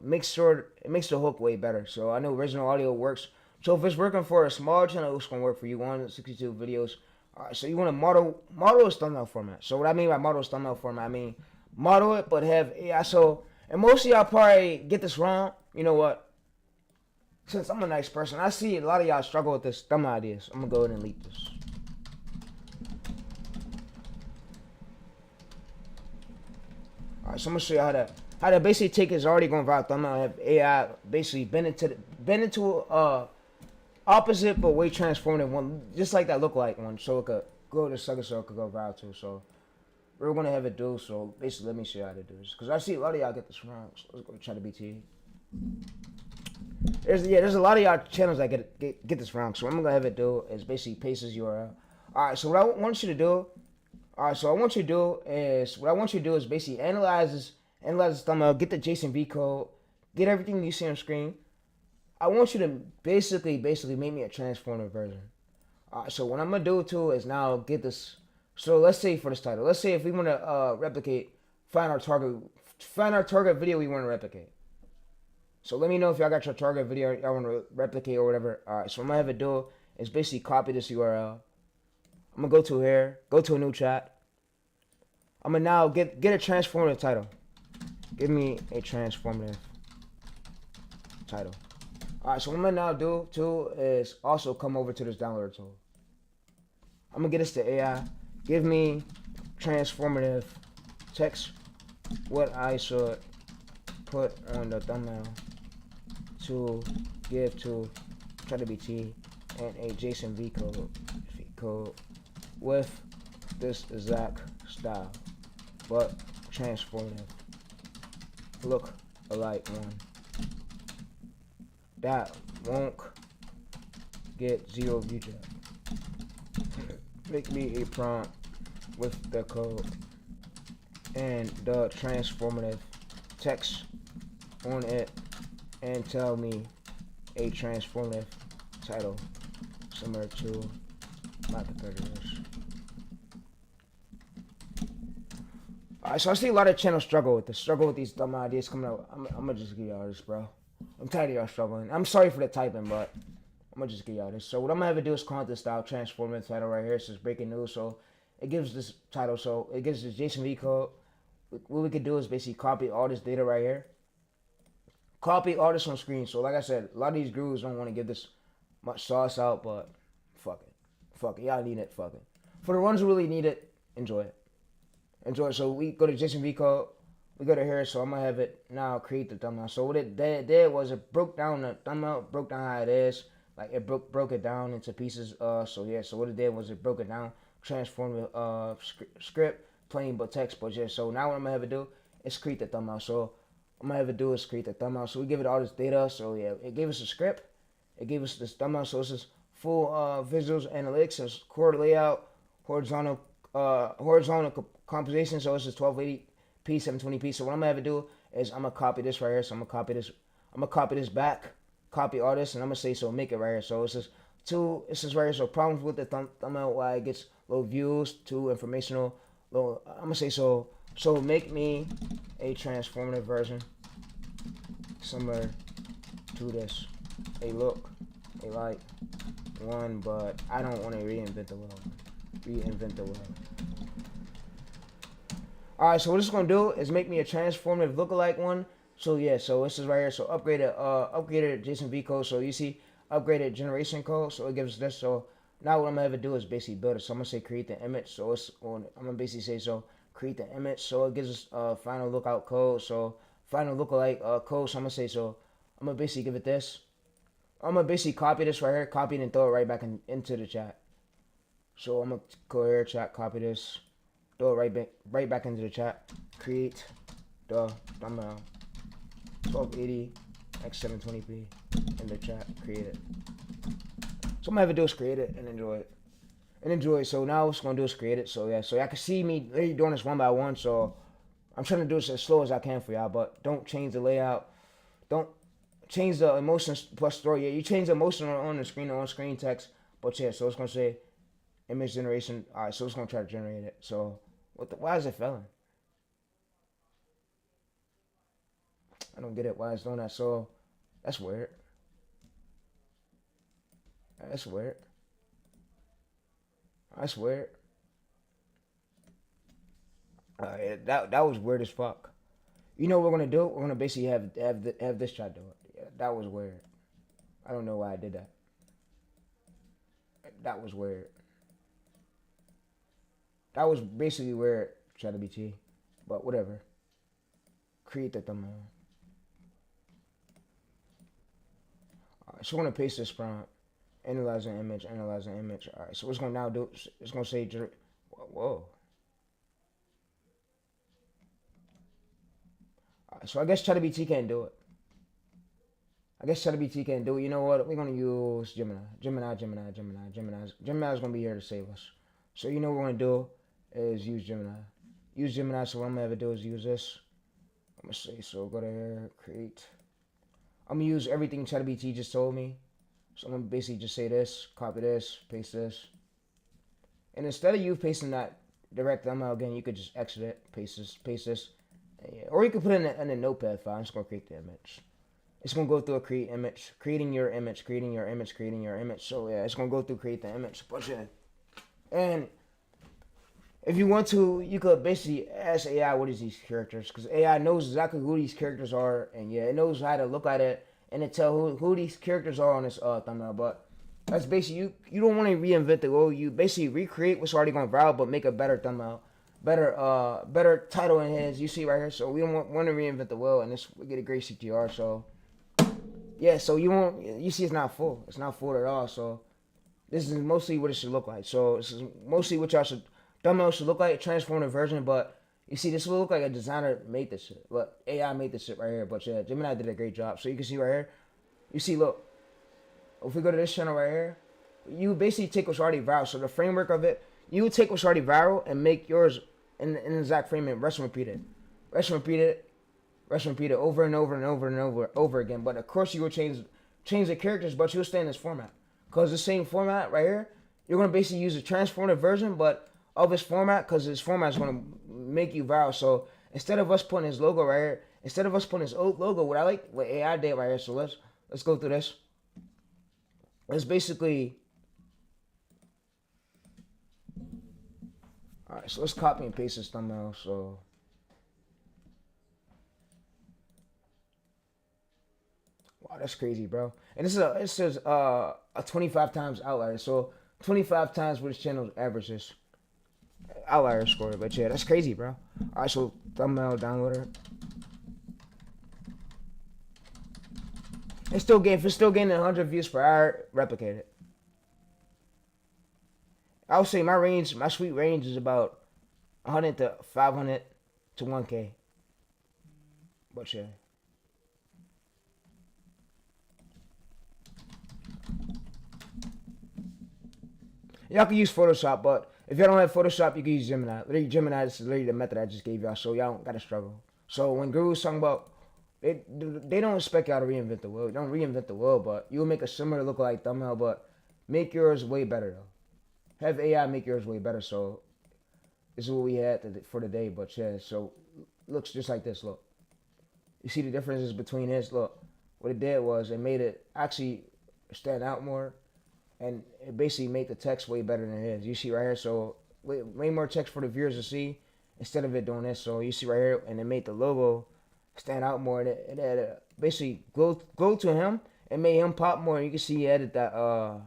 makes the hook way better. So I know original audio works. So if it's working for a small channel, it's gonna work for you. 162 videos. Alright, so you want to model a thumbnail format. So what I mean by model a thumbnail format, I mean model it but have AI. So, and most of y'all probably get this wrong. You know what? Since I'm a nice person, I see a lot of y'all struggle with this thumbnail ideas. I'm gonna go ahead and leak this. Alright, so I'm gonna show you how to basically take his already going viral thumbnail and have AI basically bend into opposite but way transformative one, just like that lookalike one, so it could go to sucker, so it could go viral too. So we're gonna have it do. So basically, let me show you how to do this, because I see a lot of y'all get this wrong. So let's go try to BT. There's a lot of y'all channels that get this wrong. So what I'm gonna have it do is basically paste this URL. All right. So what I want you to do. All right. So what I want you to do is basically analyze this thumbnail, get the JSON V code, get everything you see on screen. I want you to basically make me a transformative version. So what I'm gonna do too is now get this. So let's say for this title, let's say if we want to replicate, find our target video we want to replicate. So let me know if y'all got your target video y'all want to replicate or whatever. All right. So what I'm gonna have it do is basically copy this URL. I'm gonna go to here, go to a new chat. I'm gonna now get a transformative title. Give me a transformative title. Alright, so what I'm gonna now do too is also come over to this downloader tool. I'm gonna get this to AI. Give me transformative text, what I should put on the thumbnail to give to ChatGPT, and a JSON V code with this exact style, but transformative. Look alike one. That won't get 0 view check. Make me a prompt with the code and the transformative text on it, and tell me a transformative title similar to my competitors. Alright, so I see a lot of channels struggle with these dumb ideas coming out. I'm gonna just give y'all this, bro. I'm tired of y'all struggling. I'm sorry for the typing, but I'm gonna just give y'all this. So what I'm gonna have to do is content style transformative title right here. It says breaking news, so it gives this title. So it gives this JSON V code. What we could do is basically copy all this data right here. Copy all this on screen. So like I said, a lot of these gurus don't want to give this much sauce out, but fuck it. Fuck it. Y'all need it. Fuck it. For the ones who really need it, enjoy it. Enjoy it. So we go to JSON V code. We go to here, so I'm gonna have it now create the thumbnail. So what it did was it broke down the thumbnail, broke down how it is. Like it broke it down into pieces. So yeah, so what it did was it broke it down, transformed the script, plain but text, but yeah. So now what I'm gonna have it do is create the thumbnail. So I'm gonna have it do is create the thumbnail. So we give it all this data. So yeah, it gave us a script, it gave us this thumbnail. So it's just full visuals analytics, it's core layout, horizontal composition. So it's just 1280p, 720p. So what I'm gonna have to do is I'm gonna copy this right here. So I'm gonna copy this back, copy all this, and I'm gonna say so make it right here. So it's just right here. So problems with the thumbnail, why it gets low views, too informational. Low. I'm gonna say so make me a transformative version similar to this. A look, a like one, but I don't want to reinvent the wheel. Alright, so what it's gonna do is make me a transformative lookalike one. So yeah, so this is right here. So upgraded JSON V code. So you see upgraded generation code. So it gives us this. So now what I'm gonna have to do is basically build it. So I'm gonna say create the image. So I'm gonna basically say so create the image. So it gives us final lookout code. So final lookalike code. So I'm gonna say so I'm gonna basically give it this. I'm gonna basically copy this right here, copy it and throw it right back into the chat. So I'm gonna go here, chat, copy this, throw it right back into the chat. Create the thumbnail 1280 x 720p in the chat. Create it. So I'm gonna have to do is create it and enjoy it. So now what's gonna do is create it. So yeah, so y'all can see me literally doing this one by one. So I'm trying to do this as slow as I can for y'all, but don't change the layout. Don't change the emotion plus story. Yeah, you change the emotion on the screen, on screen text. But yeah, so it's gonna say image generation. All right, so it's gonna try to generate it. So why is it failing? I don't get it. Why it's doing that? So that's weird. That's weird. That was weird as fuck. You know what we're gonna do? We're gonna basically have this chat do it. Yeah, that was weird. I don't know why I did that. That was weird. That was basically weird, ChatGPT. But whatever. Create the thumbnail. Alright, so we're gonna paste this prompt. Analyze an image. Alright, so what's gonna now do? It's gonna say, whoa. Alright, so I guess ChatGPT can't do it. You know what? We're gonna use Gemini. Gemini's gonna be here to save us. So you know what we're gonna do is use Gemini. So what I'm gonna have to do is use this. I'm gonna say so. Go to here, create. I'm gonna use everything ChatGPT just told me. So I'm gonna basically just say this, copy this, paste this. And instead of you pasting that direct thumbnail again, you could just exit it, paste this. Yeah. Or you could put it in a notepad file. I'm just gonna create the image. It's gonna go through a creating your image. So yeah, it's gonna go through create the image. But yeah. And if you want to, you could basically ask AI what is these characters, because AI knows exactly who these characters are, and yeah, it knows how to look at it and to tell who these characters are on this thumbnail. But that's basically you don't want to reinvent the wheel. You basically recreate what's already going viral, but make a better thumbnail, better title in his. You see right here. So we don't want to reinvent the wheel, and we get a great CTR. So yeah, so you see it's not full. It's not full at all. So this is mostly what it should look like. So this is mostly what thumbnail should look like, a transformative version. But you see, this will look like a designer made this shit. But AI made this shit right here. But yeah, Gemini did a great job. So you can see right here. You see, look. If we go to this channel right here, you basically take what's already viral. So the framework of it, you would take what's already viral and make yours in the exact frame and rest and repeat it over and over again. But of course you will change the characters, but you'll stay in this format. Because the same format right here, you're going to basically use a transformative version, but of this format, because this format is going to make you viral. So instead of us putting his logo right here, what AI did right here, so let's go through this. It's basically, alright, so let's copy and paste this thumbnail. So wow, that's crazy, bro. And it says a 25 times outlier. So 25 times what this channel averages outlier score. But yeah, that's crazy, bro. Alright, so thumbnail downloader. If it's still getting 100 views per hour, replicate it. I would say my sweet range is about 100 to 500 to 1K. But yeah. Y'all can use Photoshop, but if y'all don't have Photoshop, you can use Gemini. Literally, Gemini, this is literally the method I just gave y'all, so y'all don't gotta struggle. So when Guru's talking about, they don't expect y'all to reinvent the wheel. Don't reinvent the wheel, but you'll make a similar lookalike thumbnail, but make yours way better though. Have AI make yours way better. So this is what we had for today, but yeah. So looks just like this. Look, you see the differences between this. Look, what it did was it made it actually stand out more, and it basically made the text way better than it is. You see right here, so way more text for the viewers to see instead of it doing this. So you see right here, and it made the logo stand out more, and it had basically glow to him and made him pop more. You can see he added that a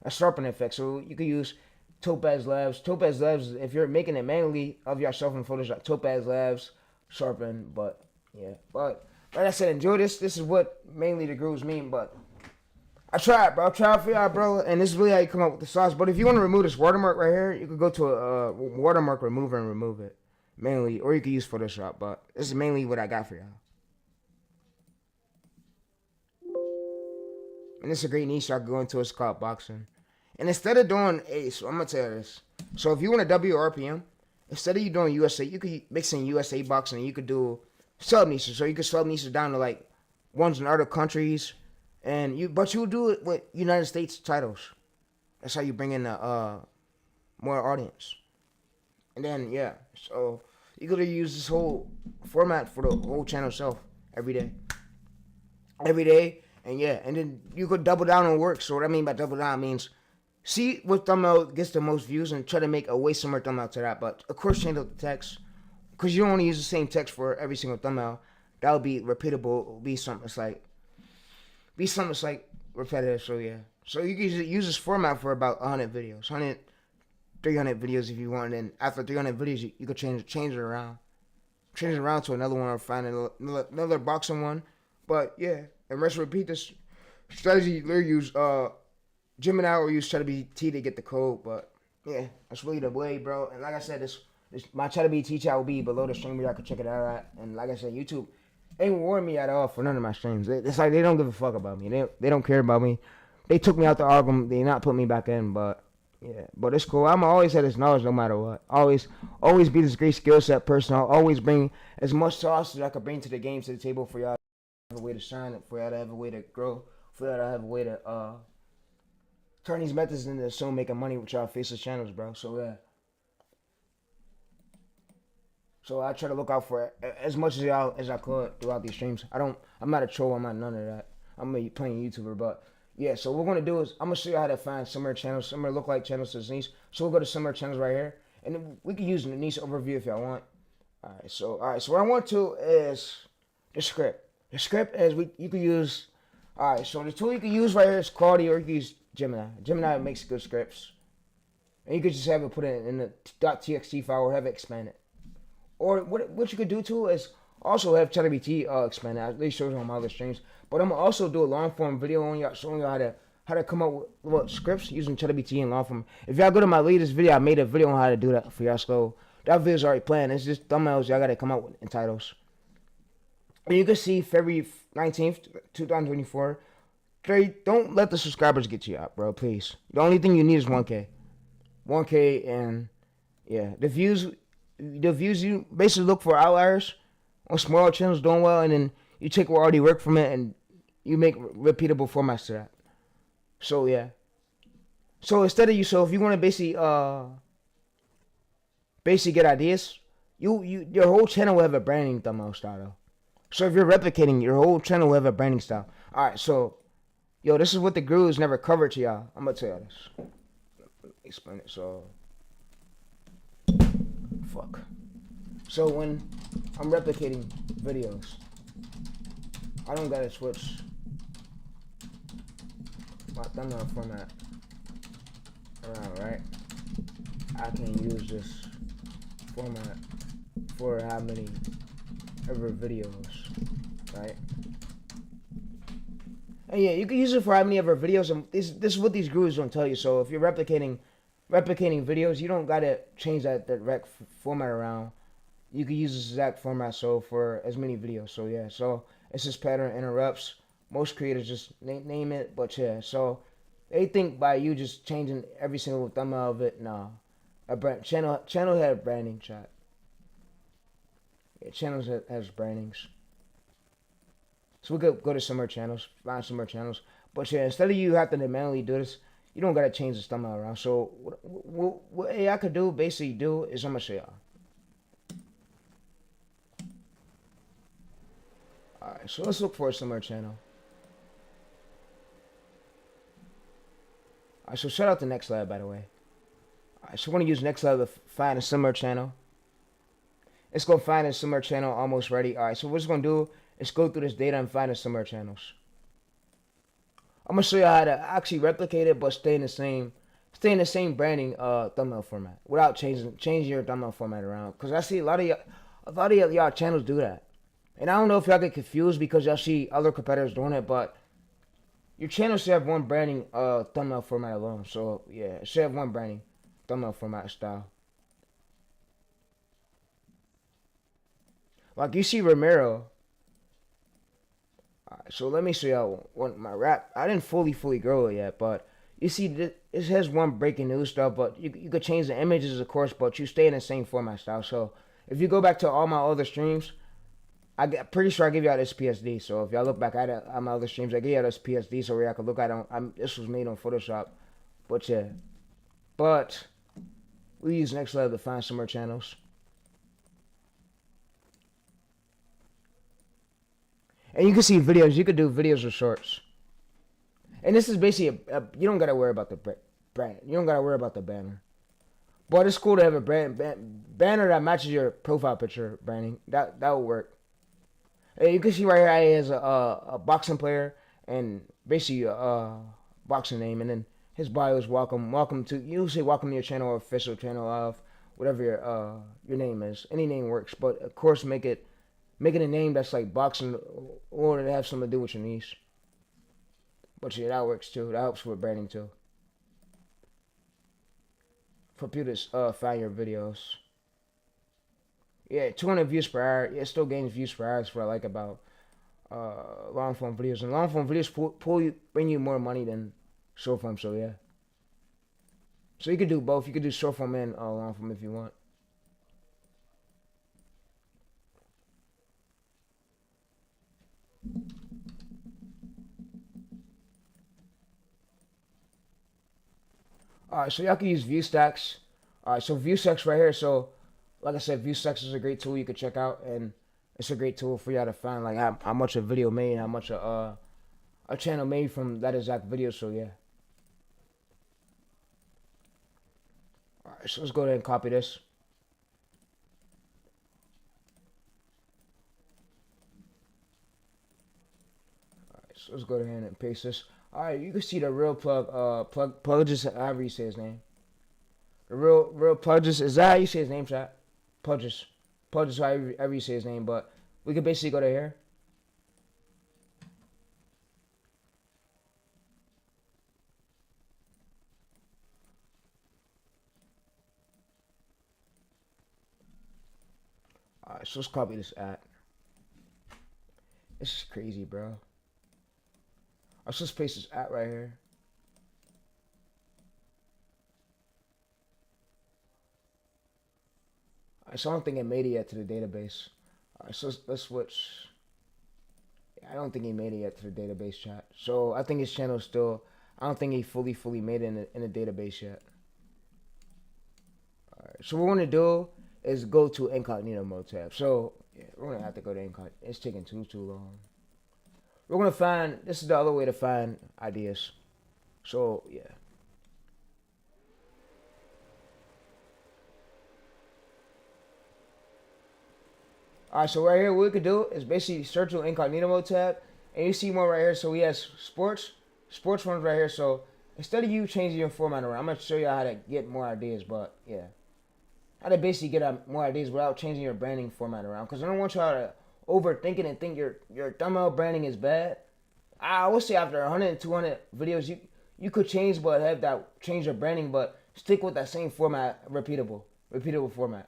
sharpen effect, so you can use Topaz Labs. Topaz Labs, if you're making it manually of yourself in Photoshop, Topaz Labs sharpen. But yeah, but like I said, enjoy this. This is what mainly the grooves mean, but I tried, bro. I tried for y'all, bro, and this is really how you come up with the sauce. But if you want to remove this watermark right here, you could go to a watermark remover and remove it mainly, or you could use Photoshop. But this is mainly what I got for y'all. And it's a great niche I could go into. It's called boxing. And instead of doing so I'm gonna tell you this. So if you want a WRPM, instead of you doing USA, you could mix in USA boxing, and you could do sub niches. So you could sub niches down to like ones in other countries, and but you do it with United States titles. That's how you bring in the more audience. And then yeah, so you could use this whole format for the whole channel itself every day. And yeah, and then you could double down on work. So what I mean by double down means see what thumbnail gets the most views and try to make a way similar thumbnail to that. But of course, change up the text, because you don't want to use the same text for every single thumbnail. That would be repeatable. Be something that's like repetitive. So yeah, so you can use this format for about 100 videos, 300 videos if you want. And after 300 videos, you could change it around to another one, or find another boxing one. But yeah. And let's repeat this strategy. Literally use Gemini or use ChatGPT to get the code. But yeah, that's really the way, bro. And like I said, this my ChatGPT chat will be below the stream where y'all can check it out at. And like I said, YouTube ain't rewarding me at all for none of my streams. It's like they don't give a fuck about me. They don't care about me. They took me out the album. They not put me back in. But yeah, but it's cool. I'm always have this knowledge no matter what. Always be this great skill set person. I'll always bring as much sauce as I could bring to the game, to the table for y'all. Have a way to shine, for y'all to have a way to grow, for y'all to have a way to turn these methods into soon making money with y'all faceless channels, bro. So yeah. So I try to look out for as much as y'all as I could throughout these streams. I'm not a troll, I'm not none of that. I'm a playing YouTuber, but yeah, so what we're gonna do is I'm gonna show you how to find similar channels, similar lookalike channels to this niche. So we'll go to similar channels right here. And then we can use the niche overview if y'all want. Alright, so what I want to is the script. The script is you can use. Alright, so the tool you can use right here is Claude, or you can use Gemini. Gemini makes good scripts. And you could just have it put it in the .txt file, or have it expand it. Or what you could do too is also have ChatGPT expand it. At least shows on my other streams. But I'm gonna also do a long form video on y'all, showing y'all how to come up with scripts using ChatGPT and long form. If y'all go to my latest video, I made a video on how to do that for y'all. So that video's already planned. It's just thumbnails y'all gotta come up with in titles. And you can see February 19th, 2024. Don't let the subscribers get you out, bro, please. The only thing you need is 1K. 1K, and yeah, the views you basically look for outliers on smaller channels doing well, and then you take what already worked from it and you make repeatable formats to that. So yeah. So if you want to basically get ideas, your whole channel will have a branding thumbnail style. So if you're replicating, your whole channel will have a branding style. Alright, so yo, this is what the gurus never covered to y'all. I'm gonna tell y'all this. Let me explain it. So fuck. So when I'm replicating videos, I don't gotta switch my thumbnail format around, right? I can use this format for how many ever videos, right? And yeah, you can use it for how many ever videos, and this is what these gurus don't tell you. So if you're replicating videos, you don't gotta change that rec format around. You can use this exact format so for as many videos. So yeah, so it's this pattern interrupts. Most creators just name it, but yeah. So They think by you just changing every single thumbnail of it, nah. A brand channel had branding, chat. Yeah, channels has brandings. So we could go to some more channels, find some more channels. But yeah, instead of you having to manually do this, you don't gotta change the thumbnail around. So what AI could do, basically do, is I'm gonna show y'all. Alright, so let's look for a similar channel. Alright, so shout out to NextLab, by the way. Alright, so we're gonna use NextLab to find a similar channel. It's gonna find a similar channel almost ready. Alright, so what it's gonna do is go through this data and find the similar channels. I'm gonna show you how to actually replicate it, but stay in the same branding thumbnail format without changing your thumbnail format around. Cause I see a lot of y'all channels do that, and I don't know if y'all get confused because y'all see other competitors doing it, but your channel should have one branding thumbnail format alone. So yeah, it should have one branding thumbnail format style. Like you see Romero. So let me show y'all my rap. I didn't fully grow it yet, but you see it has one breaking news stuff, but you could change the images, of course, but you stay in the same format style. So if you go back to all my other streams, I'm pretty sure I give y'all this PSD. So if y'all look back at it on my other streams, I give y'all this PSD so where y'all can look at it. This was made on Photoshop, but yeah. But we use NextLab to find some more channels. And you can see videos. You could do videos or shorts. And this is basically you don't gotta worry about the brand. You don't gotta worry about the banner. But it's cool to have a banner that matches your profile picture branding. That will work. And you can see right here he has a boxing player and basically a boxing name, and then his bio is welcome to. You say welcome to your channel or official channel of whatever your name is. Any name works, but of course make it a name that's like boxing or to have something to do with your niche. But yeah, that works too. That helps with branding too. For people to find your videos. Yeah, 200 views per hour. Yeah, it still gains views per hour. That's what I like about long form videos. And long form videos bring you more money than short form. So yeah. So you could do both. You could do short form and long form if you want. Alright, so y'all can use view stacks. Alright, so view stacks right here. So, like I said, view stacks is a great tool you can check out, and it's a great tool for y'all to find like how much a video made, how much a channel made from that exact video. So yeah. Alright, so let's go ahead and copy this. Alright, so let's go ahead and paste this. Alright, you can see the real plug just however you say his name. The real plug just, is that how you say his name, chat? Plug just however you say his name, but we could basically go to here. Alright, so let's copy this at. This is crazy, bro. Let's just paste this at right here. Alright, so I don't think it made it yet to the database. Alright, so let's switch. Yeah, I don't think he made it yet to the database, chat. So I think his channel is still, I don't think he fully made it in the database yet. Alright, so what we're gonna do is go to incognito mode tab. So yeah, we're gonna have to go to incognito. It's taking too long. We're gonna find, this is the other way to find ideas. So yeah. Alright, so right here what we could do is basically search the incognito mode tab, and you see one right here. So he has sports ones right here. So instead of you changing your format around, I'm gonna show you how to get more ideas, but yeah. How to basically get more ideas without changing your branding format around. Because I don't want y'all to overthink it and think your thumbnail branding is bad. I would say after 100 200 videos you could change change your branding, but stick with that same format, repeatable format.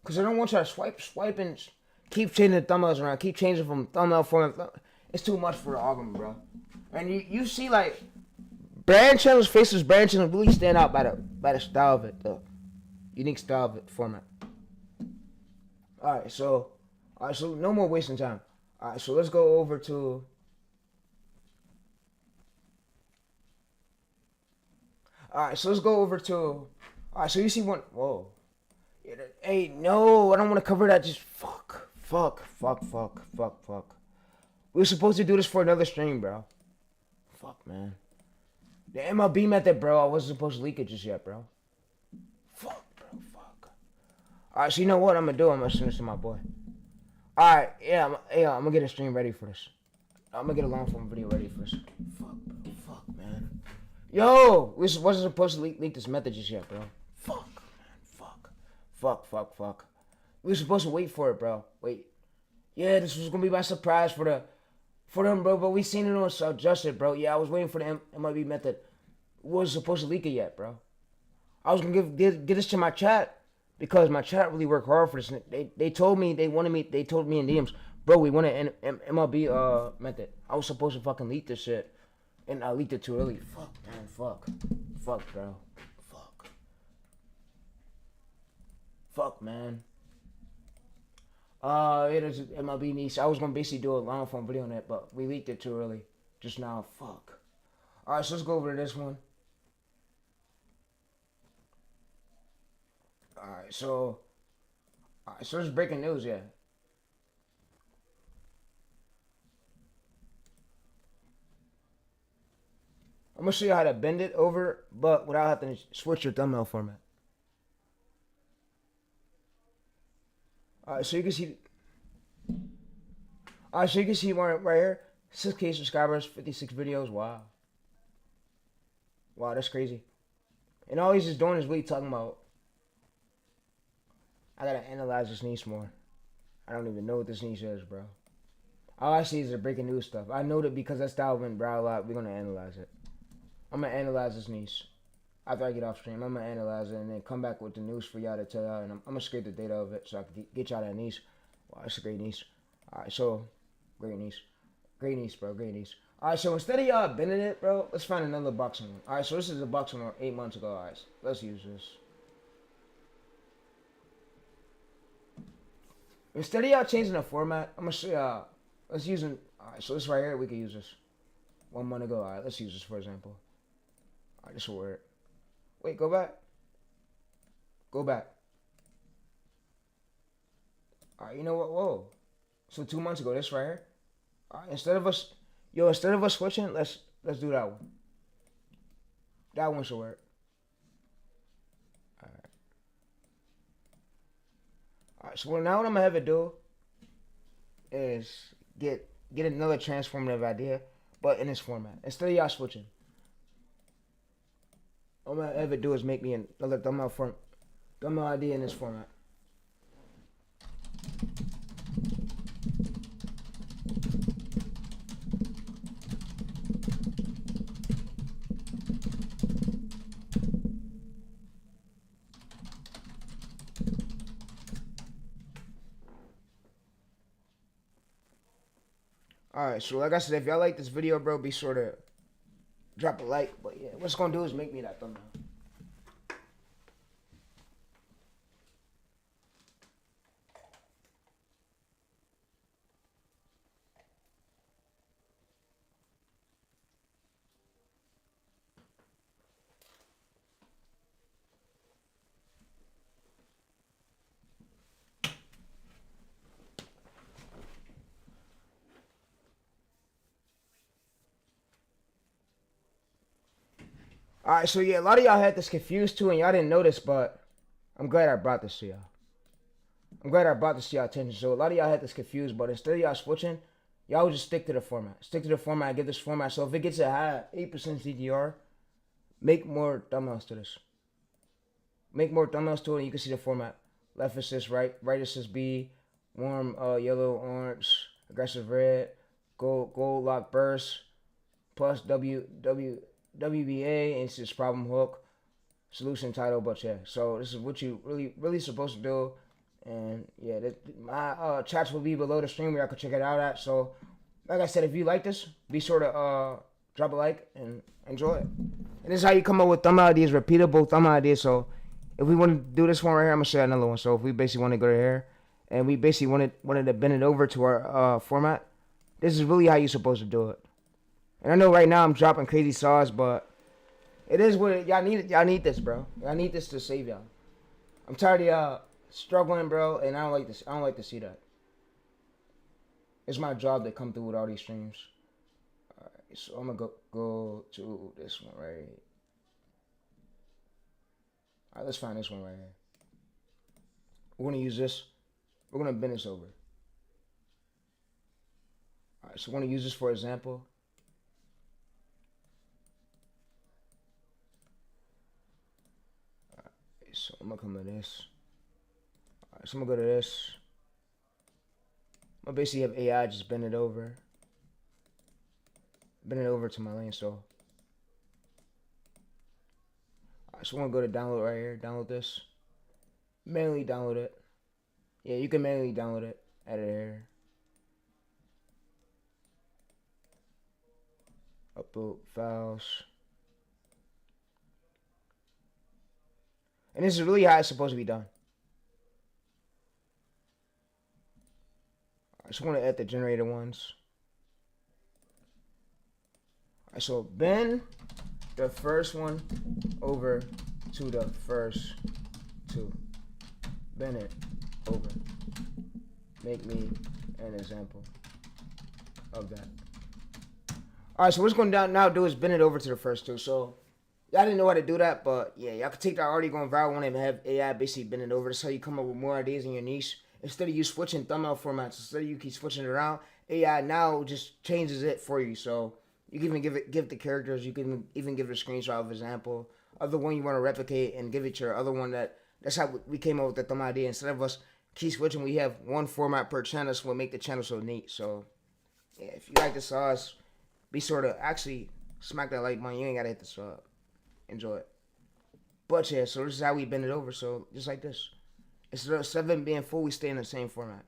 Because I don't want y'all to swipe and keep changing the thumbnails around, keep changing from thumbnail format. It's too much for the algorithm, bro. And you see like brand channels, faceless brand channels really stand out by the style of it, the unique style of it, format. Alright, so no more wasting time. Alright, so let's go over to Alright, so you see one. Whoa. Hey, no, I don't want to cover that. Just fuck. We were supposed to do this for another stream, bro. Fuck, man. The MLB method, bro. I wasn't supposed to leak it just yet, bro. Fuck, bro. Fuck. Alright, so you know what I'm gonna do? I'm gonna send this to my boy. Alright, yeah, I'm gonna get a stream ready for this. I'm gonna get a long form video ready for this. Fuck, bro. Fuck, man. Yo, we wasn't supposed to leak this method just yet, bro. Fuck, man. Fuck. We were supposed to wait for it, bro. Wait. Yeah, this was gonna be my surprise for them, bro. But we seen it on Self-Adjusted, bro. Yeah, I was waiting for the MLB method. We wasn't supposed to leak it yet, bro. I was gonna get this to my chat because my chat really worked hard for this. They told me they told me in DMs, bro, we want an MLB method. I was supposed to fucking leak this shit. And I leaked it too early. Fuck, man. Fuck, bro. Fuck, man. It is MLB niche. I was gonna basically do a long form video on it, but we leaked it too early. Just now. Fuck. Alright, so let's go over to this one. Alright, so there's breaking news, yeah. I'm gonna show you how to bend it over, but without having to switch your thumbnail format. Alright, so you can see. Alright, so you can see one right here. 6K subscribers, 56 videos. Wow, that's crazy. And all he's just doing is really talking about. I gotta analyze this niche more. I don't even know what this niche is, bro. All I see is the breaking news stuff. I know that because that style went brow a lot, we're gonna analyze it. I'm gonna analyze this niche. After I get off stream, I'm gonna analyze it and then come back with the news for y'all to tell y'all. And I'm gonna scrape the data of it so I can get y'all that niche. Wow, it's a great niche. Alright, so, great niche, bro, great niche. Alright, so instead of y'all bending it, bro, let's find another boxing one. Alright, so this is a boxing one 8 months ago. Alright, let's use this. Instead of y'all changing the format, I'm gonna show y'all. Let's use it. Alright, so this right here, we can use this. 1 month ago. Alright, let's use this for example. Alright, this will work. Wait, go back. Alright, you know what? Whoa. So 2 months ago, this right here. Alright, instead of us switching, let's do that one. That one should work. Alright, so now what I'm gonna have it do is get another transformative idea, but in this format. Instead of y'all switching. All I'm gonna have it do is make me another thumbnail idea in this format. Alright, so like I said, if y'all like this video, bro, be sure to drop a like. But yeah, what's gonna do is make me that thumbnail. Alright, so yeah, a lot of y'all had this confused too and y'all didn't notice, but I'm glad I brought this to y'all. I'm glad I brought this to y'all attention. So a lot of y'all had this confused, but instead of y'all switching, y'all would just stick to the format. Stick to the format, give this format. So if it gets a high 8% CTR, make more thumbnails to this. Make more thumbnails to it and you can see the format. Left assist, right assist B, warm yellow, orange, aggressive red, gold lock burst, plus WBA, and it's just problem hook, solution title, but yeah. So this is what you really supposed to do, and yeah, my chats will be below the stream where y'all can check it out at. So, like I said, if you like this, be sure to drop a like, and enjoy it. And this is how you come up with thumbnail ideas, repeatable thumbnail ideas. So if we want to do this one right here, I'm gonna show you another one. So if we basically want to go to here, and we basically wanted to bend it over to our format, this is really how you're supposed to do it. And I know right now I'm dropping crazy sauce, but it is what y'all need. Y'all need this, bro. Y'all need this to save y'all. I'm tired of y'all struggling, bro, and I don't like this. I don't like to see that. It's my job to come through with all these streams. All right, so I'm gonna go to this one right here. All right, let's find this one right here. We're gonna use this. We're gonna bend this over. All right, so we're gonna use this for example. All right, so I'm gonna come to this. All right, so I'm gonna go to this. I'm gonna basically have AI just bend it over to my lane. So, all right, so I'm gonna go to download right here. Download this. Manually download it. Yeah, you can manually download it. Add it here. Upload files. And this is really how it's supposed to be done. Alright, so I'm going to add the generated ones. Alright, so bend the first one over to the first two. Bend it over. Make me an example of that. Alright, so what's going to now do is bend it over to the first two. So y'all didn't know how to do that, but yeah, y'all could take that already going viral one and have AI basically bend it over. That's how you come up with more ideas in your niche. Instead of you switching thumbnail formats, instead of you keep switching it around, AI now just changes it for you. So you can even give the characters, you can even give it a screenshot of example of the one you want to replicate and give it your other one. That's how we came up with the thumbnail idea. Instead of us keep switching, we have one format per channel, so we'll make the channel so neat. So yeah, if you like the sauce, be sure to actually smack that like button. You ain't gotta hit the sub. Enjoy it. But yeah, so this is how we bend it over. So just like this. Instead of 7 being full, we stay in the same format.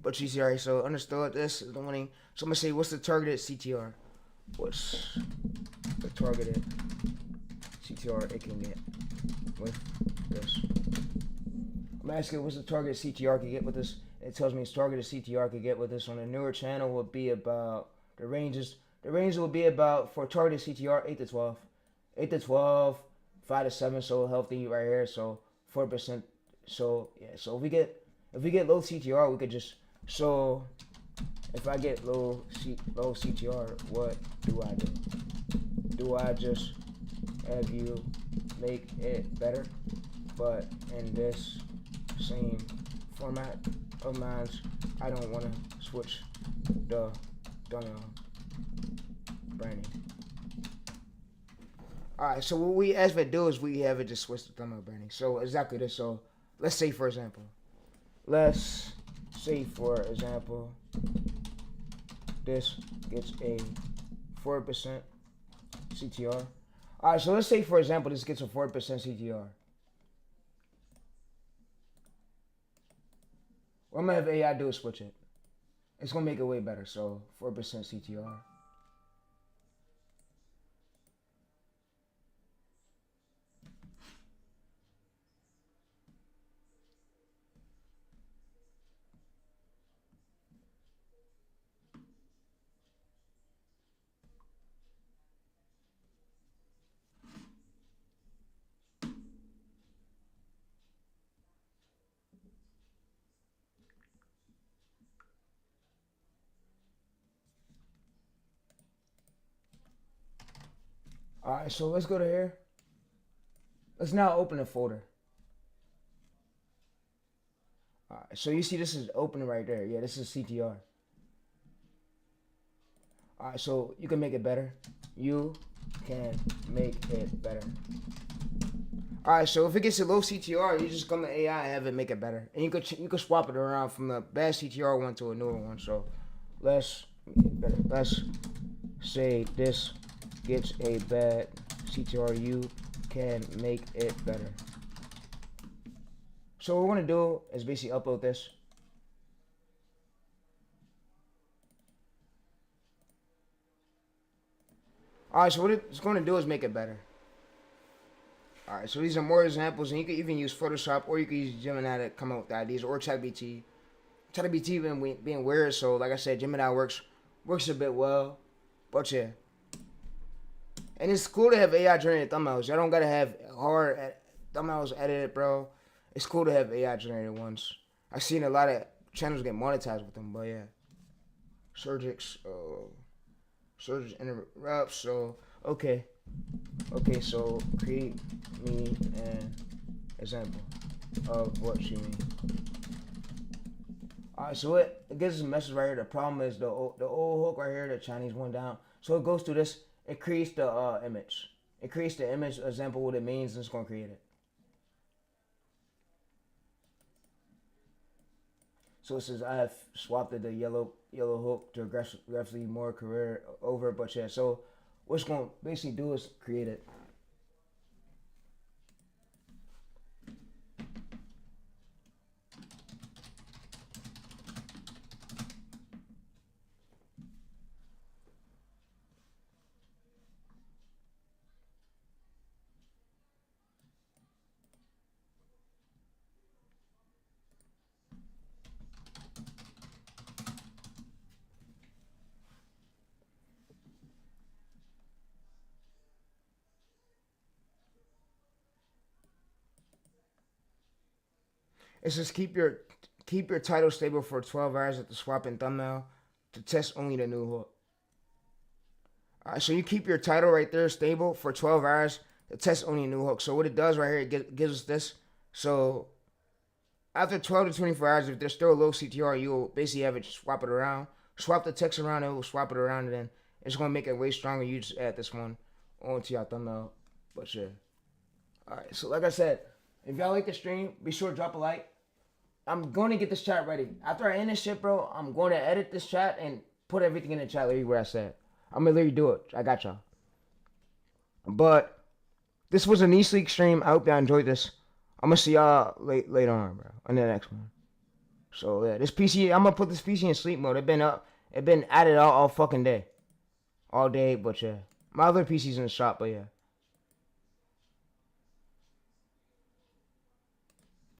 But you see, alright, so understood this is the winning. So I'm gonna say, what's the targeted CTR? What's the targeted CTR it can get with this? I'm asking, what's the targeted CTR can get with this? It tells me its targeted CTR can get with this on a newer channel would be about the ranges. The range will be about for targeted CTR 8 to 12, 8 to 12, 5 to 7. So healthy right here. So 4%. So yeah. So if we get low CTR, we could just so if I get low CTR, what do I do? Do I just have you make it better, but in this same format of mine? I don't want to switch the thumbnail branding. Alright, so what we as we do is we have it just switch the thumbnail branding. So exactly this. So let's say for example, this gets a 4% CTR. Alright, so let's say for example this gets a 4% CTR. What I'm gonna have AI do is switch it. It's gonna make it way better. So 4% CTR. Alright, so let's go to here. Let's now open a folder. Alright, so you see this is open right there. Yeah, this is CTR. Alright, so you can make it better. You can make it better. Alright, so if it gets a low CTR, you just come to AI and have it make it better. And you could swap it around from the bad CTR one to a newer one. So let's say this gets a bad CTR, you can make it better. So what we're gonna do is basically upload this. Alright, so what it's going to do is make it better. Alright, so these are more examples, and you can even use Photoshop, or you can use Gemini to come up with ideas, or ChatGPT. ChatGPT being weird, so like I said, Gemini works a bit well, but yeah. And it's cool to have AI generated thumbnails. Y'all don't gotta have hard thumbnails edited, bro. It's cool to have AI generated ones. I've seen a lot of channels get monetized with them, but yeah. Surgix interrupts, so okay. Okay, so create me an example of what you mean. Alright, so it gives us a message right here. The problem is the old hook right here, the Chinese one down. So it goes through this, it creates the image. It creates the image, example, what it means, and it's going to create it. So it says I have swapped the yellow hook to aggressively more career over, but yeah, so what it's going to basically do is create it. It says keep your title stable for 12 hours at the swap and thumbnail to test only the new hook. Alright, so you keep your title right there stable for 12 hours to test only a new hook. So what it does right here, it gives us this. So after 12 to 24 hours, if there's still a low CTR, you'll basically have it swap it around. Swap the text around, it will swap it around, and then it's going to make it way stronger. You just add this one onto your thumbnail. But yeah. Alright, so like I said, if y'all like the stream, be sure to drop a like. I'm going to get this chat ready. After I end this shit, bro, I'm going to edit this chat and put everything in the chat literally where I said. I'm going to literally do it. I got y'all. But this was a knee sleek stream. I hope y'all enjoyed this. I'm going to see y'all later on, bro, on the next one. So, yeah, this PC, I'm going to put this PC in sleep mode. It been at it all fucking day. All day, but yeah. My other PC's in the shop, but yeah.